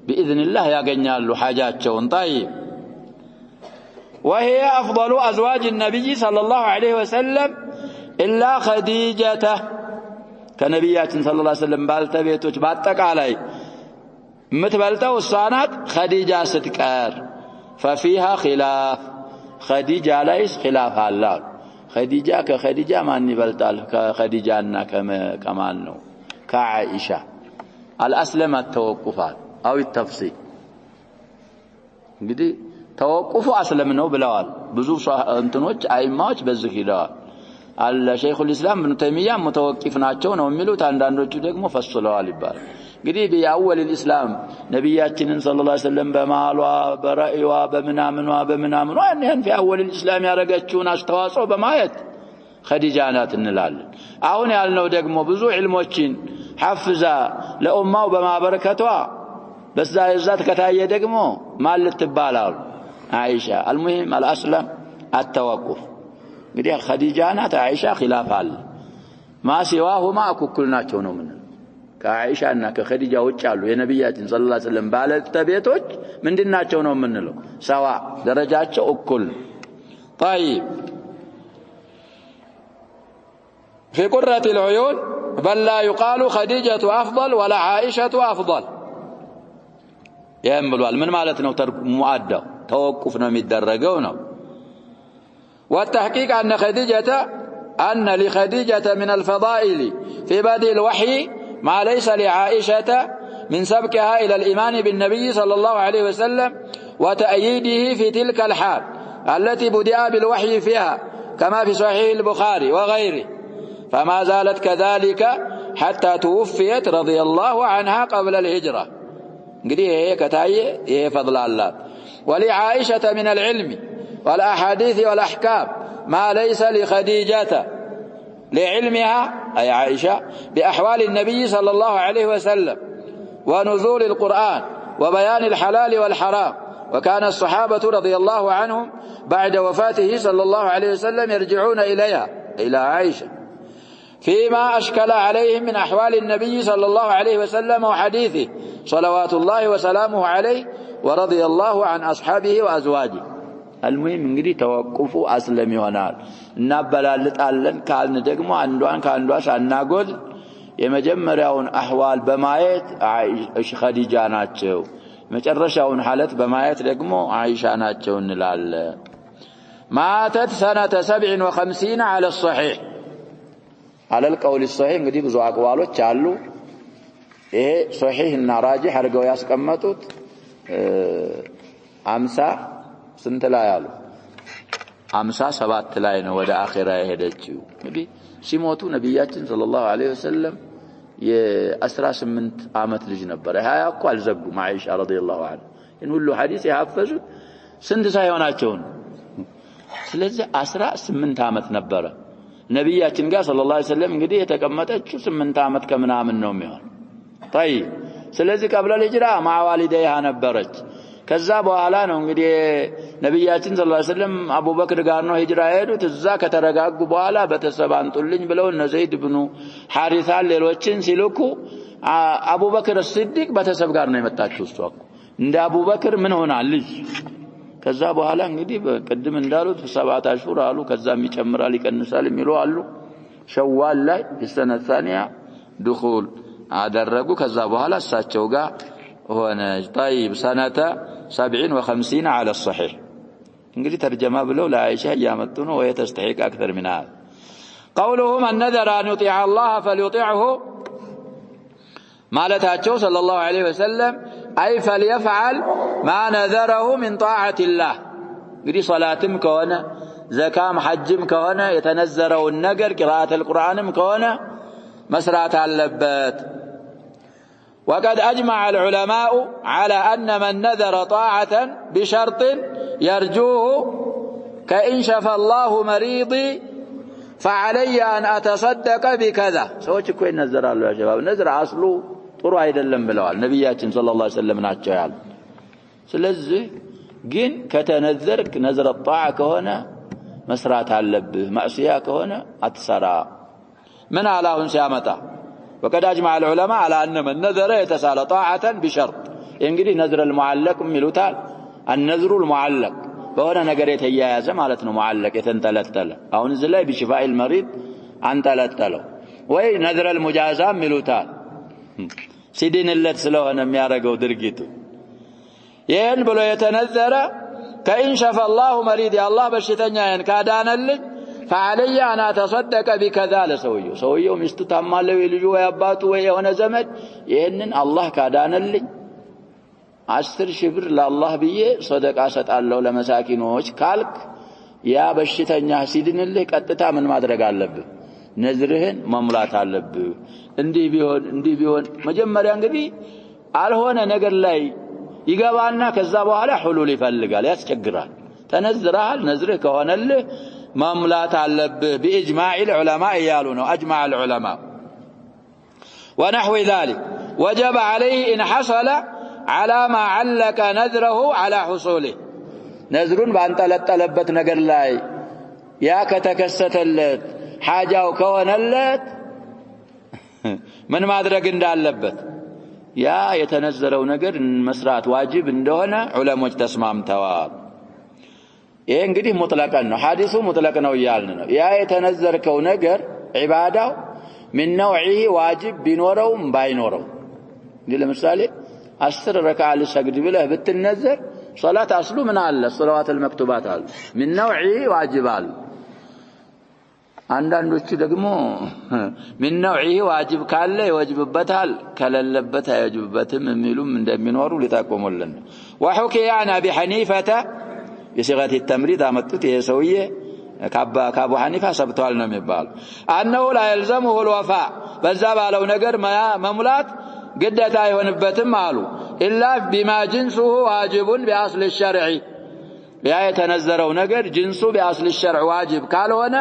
باذن الله ያገኛሉ حاجاቸውን طيب وهي افضل ازواج النبي صلى الله عليه وسلم الا خديجه ከነብያችን صلى الله عليه وسلم ባልተቤቶች በአጠቃላይ የምትበልጠው እሷ ናት خديجه ስትቀር ففيها خلاف خديجه ላይስ خلاف አለ خديجة كخديجة ما نبلتال كخديجة أنها كمان نو كعائشة الأسلم التوقفات أو التفصيل قدي توقفوا أسلم نو بلوال بزوف أنتنوش أيماش بزخيلال الشيخ الإسلام ابن تيمية متوقفناتشو نو ملوت عندانوش ديك مفصلوا لبال قدي بأول الإسلام نبياتنا صلى الله عليه وسلم بمالوا برأيوا بمنامنوا أنهن في أول الإسلام يرقاتشون أستواصوا بمايت خديجانات النلال أهون يالنو ديكمو بزو علموشين حفزا لأمه بما بركتوا بس ذات كتاية ديكمو مال التبالال عائشة المهم الأسلم التوقف قدي خديجانات عائشة خلافها ما سواهما أكو كلناتشو منه كعائشة أنك خديجة وتشالو يا نبيات صلى الله عليه وسلم بالتبيتوች ምንድናቸው ነው የምንለው سواء درجاتቸው እኩል طيب في قرة العيون بل لا يقال خديجة أفضل ولا عائشة أفضل يمبلوال من ማለት ነው ሙአዳው ተወቁፍ ነው የሚደረገው ነው والتحقيق أن لخديجة من الفضائل في بدء الوحي ما ليس لعائشة من سبقها إلى الإيمان بالنبي صلى الله عليه وسلم وتأييده في تلك الحال التي بدأ بالوحي فيها كما في صحيح البخاري وغيره فما زالت كذلك حتى توفيت رضي الله عنها قبل الهجرة قديه هي كتاية هي فضل الله ولعائشة من العلم والأحاديث والأحكام ما ليس لخديجة لعلمها أي عائشة بأحوال النبي صلى الله عليه وسلم ونزول القرآن وبيان الحلال والحرام وكان الصحابة رضي الله عنهم بعد وفاته صلى الله عليه وسلم يرجعون إليها إلى عائشة فيما أشكل عليهم من أحوال النبي صلى الله عليه وسلم وحديثه صلوات الله وسلامه عليه ورضي الله عن أصحابه وأزواجه المهم እንግዲህ ተወቁፉ አስለም ይሆናል እናበላልጣለን ካልን ደግሞ አንዷን ካንዷ ሳናጎል የመጀመሪያውን አህዋል በማየት ኸዲጃ ናቸው መጨረሻውን ሐለት በማየት ደግሞ አይሻ ናቸው እንላለን ማተት ሰነተ 57 على الصحيح على القول الصحيح እንግዲህ ብዙ አቅዋሎች አሉ ይሄ ሶሂህ እና ራጂህ አድርገው ያስቀመጡት 50 ስንት ላይ አሉ 57 ላይ ነው ወደ አኺራ የሄደችው እንግዲህ ሲሞቱ ነብያችን ሰለላሁ ዐለይሂ ወሰለም የ18 አመት ልጅ ነበር 20 እኮ አልዘጉም አይሻ ረዲየላሁ ዐንሃ ان ሁሉ ሐዲስ ያፈዙት ስንት ሳይሆናቸው ስለዚህ 18 አመት ነበር ነብያችን ጋር ሰለላሁ ዐለይሂ ወሰለም እንግዲህ የተቀመጠችው 8 አመት ከምናምን ነው የሚሆን طيب ስለዚህ قبل الهجرة مع والديها ነበረች ከዛ በኋላ ነው እንግዲህ ነብያችን ሰለላሁ ዐለይሂ ወሰለም አቡበክር ጋር ነው ሂጅራ ሄዱት እዛ ከተረጋጉ በኋላ በተሰባንጡልኝ ብለው እነ ዘይድ ኢብኑ ሐሪሳ ሌሎችን ሲልኩ አቡበክር ሲዲቅ በተሰብ ጋር ነው የመጣችው እሷ እንደ አቡበክር ምን ሆናል ልጅ ከዛ በኋላ እንግዲህ በቀድም እንዳሉት 7 አሽሁር አሉ ከዛም ይጨምራል ይቀንሳል የሚሉ አሉ ሸዋል ላይ السنة الثانية دخول አደረጉ ከዛ በኋላ እሳቸው ጋር ሆነ طيب سنة 57 على الصحيح እንግዲህ ተርጀማ ብለው ለአይሻ ያመጡ ነው ወይ ተስተሂቅ اكثر من هذا قوله من نذر ان يطيع الله فليطيعه مالتاچو صلى الله عليه وسلم اي فليفعل ما نذره من طاعه الله እንግዲህ ሶላትም ከሆነ ዘካም ሐጅም ከሆነ የተነዘረውን ነገር قراءة القرآنም ከሆነ መስራት አለበት وقد أجمع العلماء على أن من نذر طاعة بشرط يرجوه كإن شفى الله مريضي فعلي أن أتصدق بكذا سوچ እኮ ይነዘራሉ ያ ሸባብ ነዝር አስሉ ጥሩ አይደለም ብለዋል ነብያችን ሰለላሁ ዐለይሂ ወሰለም ናቸው ያሉ ስለዚህ ግን ከተነዘርክ ነዝረ ጣዓ ከሆነ መስራት አለብህ ማዕሲያ ከሆነ አትሰራ ምን አላሁን ሲያመጣ وقد أجمع العلماء على أن من نذر يتسال طاعة بشرط እንግዲህ ነዝር المعلق የሚሉታል النذر المعلق በሆነ ነገር የተያያዘ ማለት ነው معلق የተንጠለጠለ አሁን እዚህ ላይ بشفاء المريض አንጠለጠለው ወይ ነዝር المجازة የሚሉታል ሲድንለት ስለሆነ የሚያረጋው ድርጊቱ ይሄን ብሎ የተነዘረ كإن شفى الله مريض يا الله በሽተኛዬን ካዳነልኝ فعلي أن أتصدق بكذا لسويه ሚስቱ ታማለው ልጁ ወይ አባቱ ወይ የሆነ ዘመድ ይሄንን አላህ ካዳነልኝ 10,000 ብር ለአላህ ብዬ ሰደቃ ሰጣለሁ ለመሳኪኖች ካልክ ያ በሽተኛ ሲድንልህ ቀጥታ ምን ማድረግ አለብህ ነዝርህን መሙላት አለብህ እንዲህ ቢሆን መጀመሪያ እንግዲህ አልሆነ ነገር ላይ ይገባና ከዛ በኋላ ሁሉል ይፈልጋል ያስቸግራል ተነዝራል ነዝርህ ከሆነልህ مملات علبه بإجماع العلماء يالونه أجمع العلماء ونحو ذلك وجب عليه إن حصل على ما علق نذره على حصوله نذرون بأن تلبت نقر لاي يا كتكست اللت حاجة وكون اللت من ما أدرك إن دالبت يا يتنزلوا نقر مسرات واجب اندهنا علماء تسمام تواب ይሄ እንግዲህ ሙጥለቀን ነው ሐዲሱ ሙጥለቅ ነው ይያልን ነው ያ የተነዘርከው ነገር ዒባዳው من نوعه واجب ቢኖረው ባይኖረው ለምሳሌ 10 ረካዓ ለሰግድ ብለህ ብትነዘር ሶላት አስሉ ምን አለ ሶላዋት المكتوبات አለ من نوعه واجب አለ አንዳንዶቹ ደግሞ من نوعه واجب ካለ ይወጅብበታል ከሌለበት አይወጅብበትም የሚሉም እንደሚኖሩ ሊታቆሙልን وحكي عن ابي حنيفه بصيغه التمريض امطت يسويه كابو حنيفه سبتوال ነው የሚባል انه لا يلزمه الوفاء በዛ ባለው ነገር መሙላት ግዴታ አይሆንበትም አሉ الا بما جنسه واجب باصل الشرع ያ የተነዘረው ነገር ጅንሱ باصل الشرع واجب ካልሆነ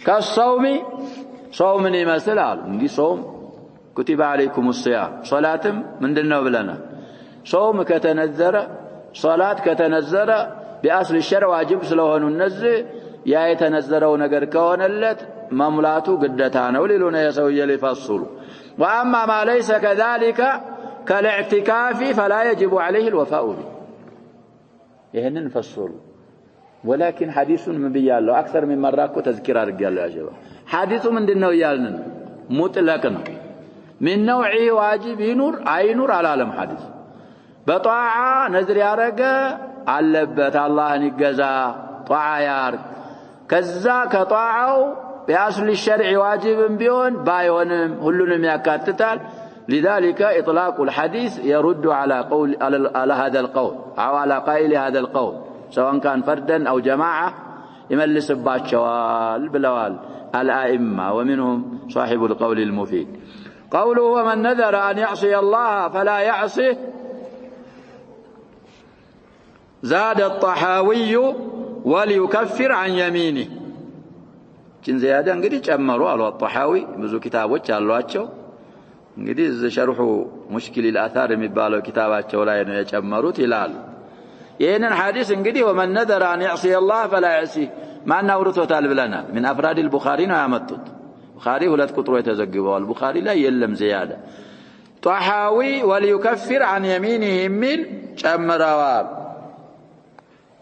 ከሶም ሶምን ይመስላል እንግዲህ ሶም كتب عليكم الصيام ሶላትም ምንድነው ብለና ሶም ከተነዘረ ሶላት ከተነዘረ بأصل الشرع واجب ስለሆኑ እነዚህ ያ የተነዘረው ነገር ከሆነለት መሙላቱ ግዴታ ነው ሊሉና የሰውየ ሊፈስሉ واما ما ليس كذلك كالاعتكاف فلا يجب عليه الوفاء به ይሄንን ፈስሉ ولكن حديث من بيالله اكثر من مره እኮ ተዝኪር አድርጋለሁ ያ ጀባ ሐዲሱ ምንድነው ያልን ሙጥለቅ ነው من نوعه واجب ينور አይኑር አላለም ሐዲስ በጧዓ ነዝር ያረገ አለበት አላህን ይገዛ ጧዓ ያርግ ከዛ ከጧዓው بأصل الشرع واجب بيون بايونم ሁሉንም ያካትታል لذلك اطلاق الحديث يرد على هذا القول او على قائل هذا القول سواء كان فردا او جماعه يملسباچوال بلوال الائمه ومنهم صاحب القول المفيد قوله ومن نذر ان يعصي الله فلا يعصيه زاد الطحاوي وليكفر عن يمينه ችን زياده እንግዲህ ጨመሩ አሉ الطحاوي ብዙ ኪታቦች አሏቸው እንግዲህ ዘሸርሑ ሙሽኪል الآثار የሚባለው ኪታባቸው ላይ ነው የጨመሩት ይላል ይሄንን ሐዲስ እንግዲህ ومن نذر ان يعصي الله فلا يعصيه ማን አውርቶታል ብለናል من افراد البخاري ነው ያመጡት ቡኻሪ ሁለት ቁጥሩ የተዘግበዋል ቡኻሪ ላይ የለም زياده طحاوي وليكفر عن يمينه የሚል ጨምረዋል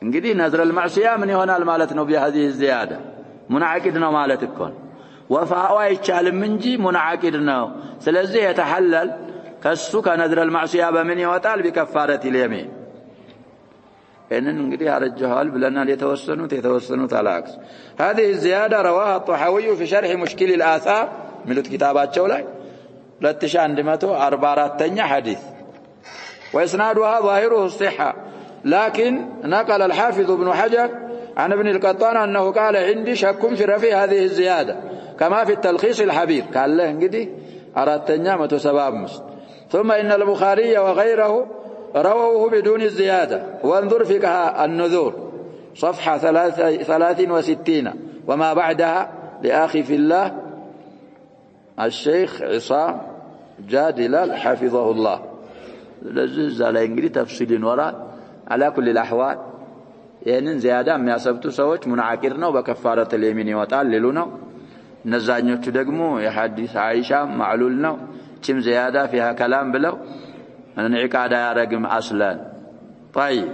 እንግዲህ ነዝረል ማዕሲያ ምን ይሆናል ማለት ነው? بهذه الزياده ሙንዓቂድ ነው ማለት እኮ ወፋው አይቻልም እንጂ ሙንዓቂድ ነው። ስለዚህ የተሐለል ከሱ ከነዝረል ማዕሲያ በምን ይወጣል? بكفاره اليمين إنن እንግዲህ አረጀዋል ብለናል። የተወሰኑት አላክስ هذه الزيادة رواها الطحاوي في شرح مشكل الآثار ሚሉት ኪታባቸው ላይ 2144ኛ حديث وإسنادها ظاهره الصحة لكن نقل الحافظ ابن حجر عن ابن القطان أنه قال عندي شك في رفع هذه الزيادة كما في التلخيص الحبير قال له انجدي أردتنيا 175 ثم إن البخاري وغيره رووه بدون الزيادة وانظر فقه النذور صفحة 63 وما بعدها لأخي في الله الشيخ عصام جادلال حفظه الله لذي زال انجدي تفصيل وراء على كل الأحوال ይህንን ዚያዳ የሚያሰብቱ ሰዎች ሙንዓቂድ ነው በከፋረተ اليمين ይወጣል ሊሉ ነው። እነዛኞቹ ደግሞ የሐዲስ አይሻ ማዕሉል ነው ችም ዚያዳ فيها كلام ብለው እንዕቃዳ ያረግም አስላን طيب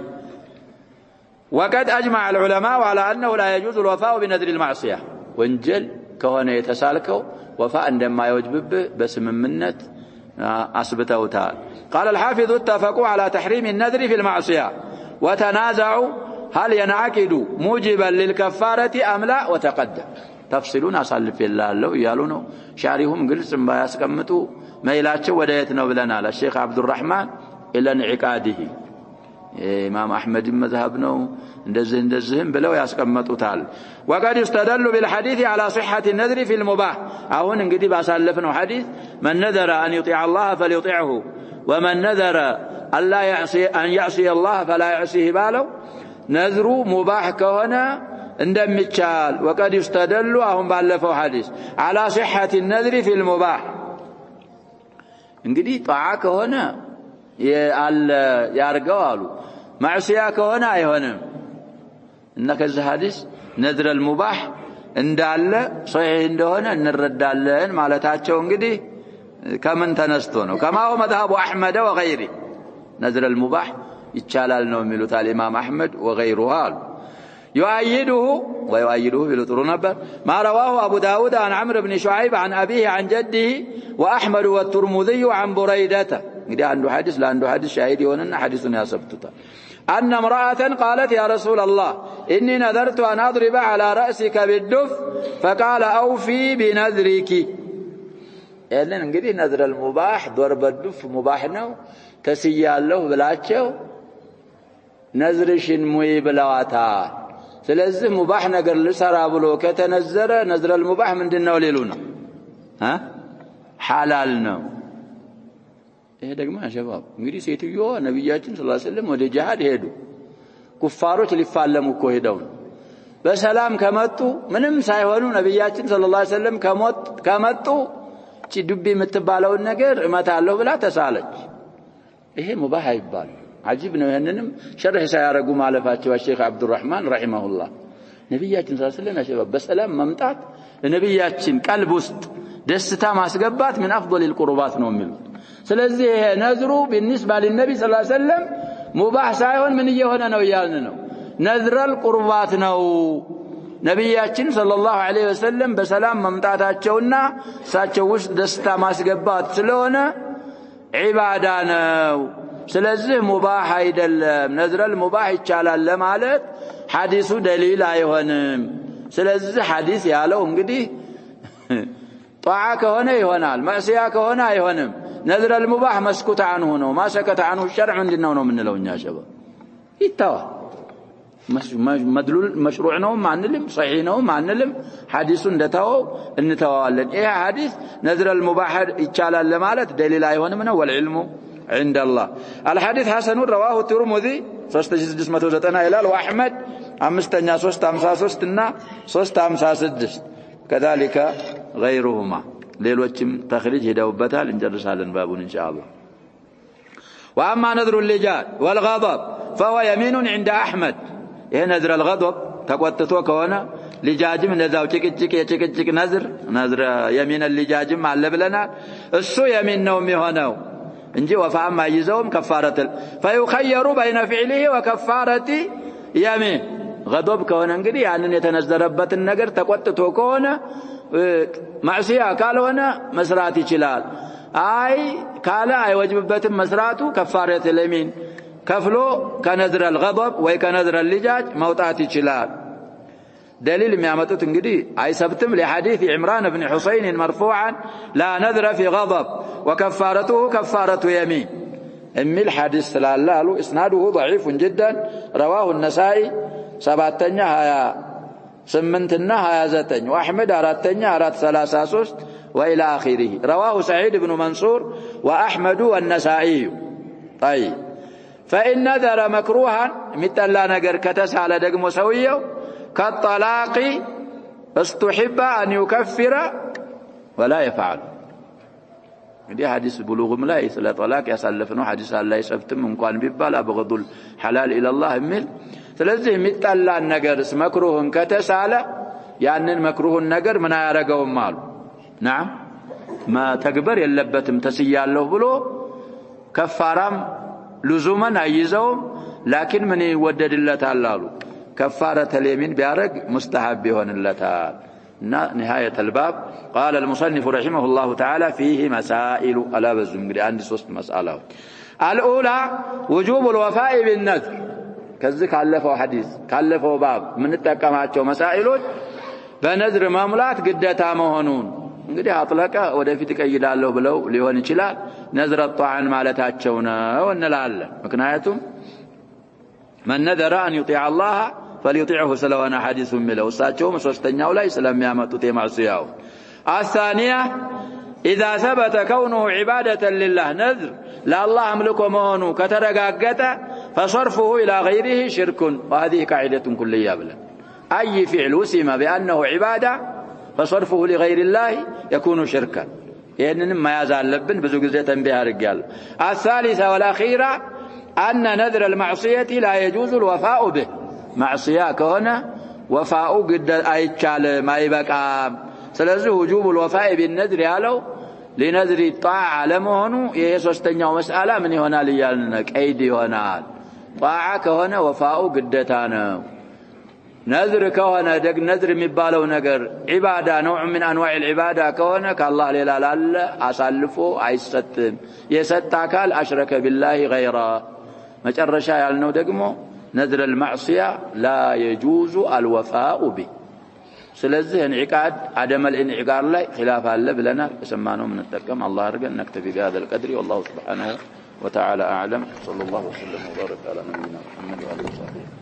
وقد اجمع العلماء على انه لا يجوز الوفاء بنذر المعصيه ወንጀል ከሆነ የተሳልከው وفاء እንደማይወጅብህ በስምምነት አስብተውታል። قال الحافظ اتفقوا على تحريم النذر في المعصيه وتنازعوا هل ينعقد موجبا للكفارة أم لا وتقدم تفصيلون أصلف الله له يالونه شعرهم قلس ما يسكمتوا ما يلاتشوا ودايتنا بلنا الشيخ عبد الرحمن إلى انعقاده إمام أحمد مذهبنا اندزهم بلو يسكمتوا تعال وقد يستدل بالحديث على صحة النذر في المباح أهون انقدب أسالفنا حديث من نذر أن يطيع الله فليطيعه ومن نذر أن يعصي الله فلا يعصيه باله نذر مباح كهنا عندما يتشال وقد يستدل أهم بالفوا حديث على صحة النذر في المباح انقدي طاعة كهنا يارقوالو معصية كهنا يهنم إنك الحديث نذر المباح اندال صحيح عندهنا نرد لهن مالتاتشو انقدي كمن تنستونه كما هو مذهب أحمد وغيره نذر المباح يتشالال نو ميلوت الإمام أحمد وغيره يؤيده بلطر نبر ما رواه أبو داود عن عمرو بن شعيب عن أبيه عن جده وأحمد والترمذي عن بريدة إذا عنده حديث لا عنده حديث شاهد يونن حديث ياسبتتا أن امرأة قالت يا رسول الله إني نذرت أن أضرب على رأسك بالدف فقال أوفي بنذرك يعني እንግዲህ نذر المباح ضرب الدف مباح ነው ተስያለሁ ብላቸው ነዝርሽን ሙይ ብለዋታ። ስለዚህ ሙባህ ነገር ልሰራ ብሎ ከተነዘረ ነዝረ المباح ምንድነው ሊሉ ነው ሐላል ነው። ይሄ ደግሞ አሸባብ እንግዲህ ሴትዮ ነብያችን ሰለላሁ ዐለይሂ ወሰለም ወደ ጂሃድ ሄዱ። ኩፋሮች ሊፋለሙ እኮ ሄደው በሰላም ከመጡ ምንም ሳይሆኑ ነብያችን ሰለላሁ ዐለይሂ ወሰለም ከመጡ እቺ ዱቢ የምትባለውን ነገር እመታለሁ ብላ ተሳለች። ይሄ ሙባህ አይባል عجيب ነው። ይሄንንም ሸርህ ሳያረጉ ማለፋቸው ሼክ አብዱራህማን ረሂመሁላህ ነብያችን ሰለላሁ ዐለይሂ ወሰለም አሸባብ በሰላም መምጣት ለነብያችን ቀልብ ውስጥ ደስታ ማስገባት من افضل القربات ነው የሚሉት። ስለዚህ ይሄ ነዝሩ بالنسبه للنبي صلى الله عليه وسلم ሙባህ ሳይሆን ምን እየሆነ ነው ያልን ነው ነዝረል ቁርባት ነው። ነብያችን ሰለላሁ ዐለይሂ ወሰለም በሰላም መምጣታቸውና እሳቸው ውስጥ ደስታ ማስገባት ስለሆነ ዒባዳ ነው። ስለዚህ ሙባህ አይደለም ነዝረል ሙባህ ይቻላል ለማለት ሐዲሱ ደሊል አይሆንም። ስለዚህ ሐዲስ ያለው እንግዲህ ጧዓ ከሆነ ይሆናል ማዕሲያ ከሆነ አይሆንም። ነዝረል ሙባህ መስኩት عنه ነው ማሰከተ عنه الشرع ምንድነው ነው የምንለው እኛ ሸባ ይታዋ مدلول مشروع ነው ማንልም صحيح ነው ማንልም ሐዲሱ እንደታው እንተዋለን። ይሄ ሐዲስ ነዝረል ሙባህ ይቻላል ለማለት ደሊል አይሆንም ነው والعلم عند الله. الحديث حسن رواه الترمذي 3690 ይላል وأحمد 5353 እና 356 كذلك غيرهما ሌሎችም ተخريج ሄደውበታል። እንጨርሳለን ባቡን ان شاء الله. واما نذر اللجاج والغضب فهو يمين عند احمد ይሄ ነዝር الغضب ተቆጥቶ ከሆነ ልጃጅም እንደዛው ጭቅጭቅ የጭቅጭቅ ነዝር የሚን ልጃጅም አለ ብለናል። እሱ የሚን ነው የሚሆነው እንጂ ወፋም አይዘውም ከፋረተ فيخير بين فعله وكفارة يمين غضب كون انجدي يعني يتنزربت النجر تقطتو كون معصيه قالوا هنا مسرات يችላል اي قال اي وجببتم مسراتو كفاره اليمين كفلو كنذر الغضب ወይ كنذر اللجاج موطات يችላል دليل የሚያመጡት እንግዲህ አይሰብትም لحديث عمران بن حسين مرفوعا لا نذر في غضب وكفارته كفاره يمين امي الحديث سلاله قالوا اسناده ضعيف جدا رواه النسائي سبعتኛ 28ና 29 واحمد اراتኛ 433 والى اخره رواه سعيد بن منصور واحمد والنسائي طيب فان نذر مكروها متلا ነገር ከተሳለ ደግሞ ሰውየው كالطلاق استحب ان يكفر ولا يفعل دي حديث بلوغ ملاي ስለ طلاق ያሳለፈነው حديث الله يسفتم እንኳን ቢባል ابغض الحلال الى الله የሚል ስለዚህ የሚጣላን ነገርስ መክሩህን ከተሳለ ያንን መክሩህን ነገር ምን አያረጋውም አሉ نعم ما ተግበር የለበትም ተስያለሁ ብሎ ከፋራም لزوما አይዘውም لكن ምን ይወደድለታል አሉ كفاره اليمين بيارق مستحب يهونلتال نهايه الباب قال المصنف رحمه الله تعالى فيه مسائل الا بزم انغدي عندي 3 مسائل الاولى وجوب الوفاء بالنذر كذا كالفوا حديث كالفوا باب من تጠቀማቸው مسائلዎች በነዝር ማሙላት ግዴታ መሆኑን እንግዲህ አጥለቀ ወደፊት ይቀይዳለሁ ብለው ሊሆን ይችላል ነዝረ ጧዓን ማለታቸው ነው እንላለን ምክንያቱም من نذر ان يطيع الله فليطيعه سلوانا حديث مله وساچوم ሶስተኛው ላይ ስለሚያመጡት የማዕሲያው الثانيه اذا ثبت كونه عباده لله نذر لا الله املكه مهونو كترغاغته فصرفه الى غيره شرك وهذه قاعده كليه بلا اي فعل وسم بانه عباده فصرفه لغير الله يكون شركا يهنن ما يزالبن ብዙ ጊዜ ተንቢህ አድርጌያለሁ الثالثه والاخيره ان نذر المعصيه لا يجوز الوفاء به معصيه كونه وفاء قد አይቻልም አይበቃም ስለዚህ وجوب الوفاء بالنذر ያለው لنذر الطاعه ለመሆኑ ይሄ ሶስተኛው መስአላ ምን ይሆናል ይያልና ቀይድ ይሆናል طاعه ከሆነ وفاء ግዴታ ነው نذر كونه دق نذر የሚባለው ነገር عباده نوع من انواع العباده كونه كالله ሌላ ላለ አሳልፎ አይሰጥም የሰጣ አካል አሽረከ بالله غيره መጨረሻ ያልነው ደግሞ نذر المعصيه لا يجوز الوفاء به ስለዚህ انعقاد عدم الانعقاد ላይ خلاف አለ ብለናል በሰማነው ምን ተጠቀም الله አድርገን نكتفي بهذا القدر والله سبحانه وتعالى اعلم صلى الله وسلم وبارك على نبينا محمد وعلى اله وصحبه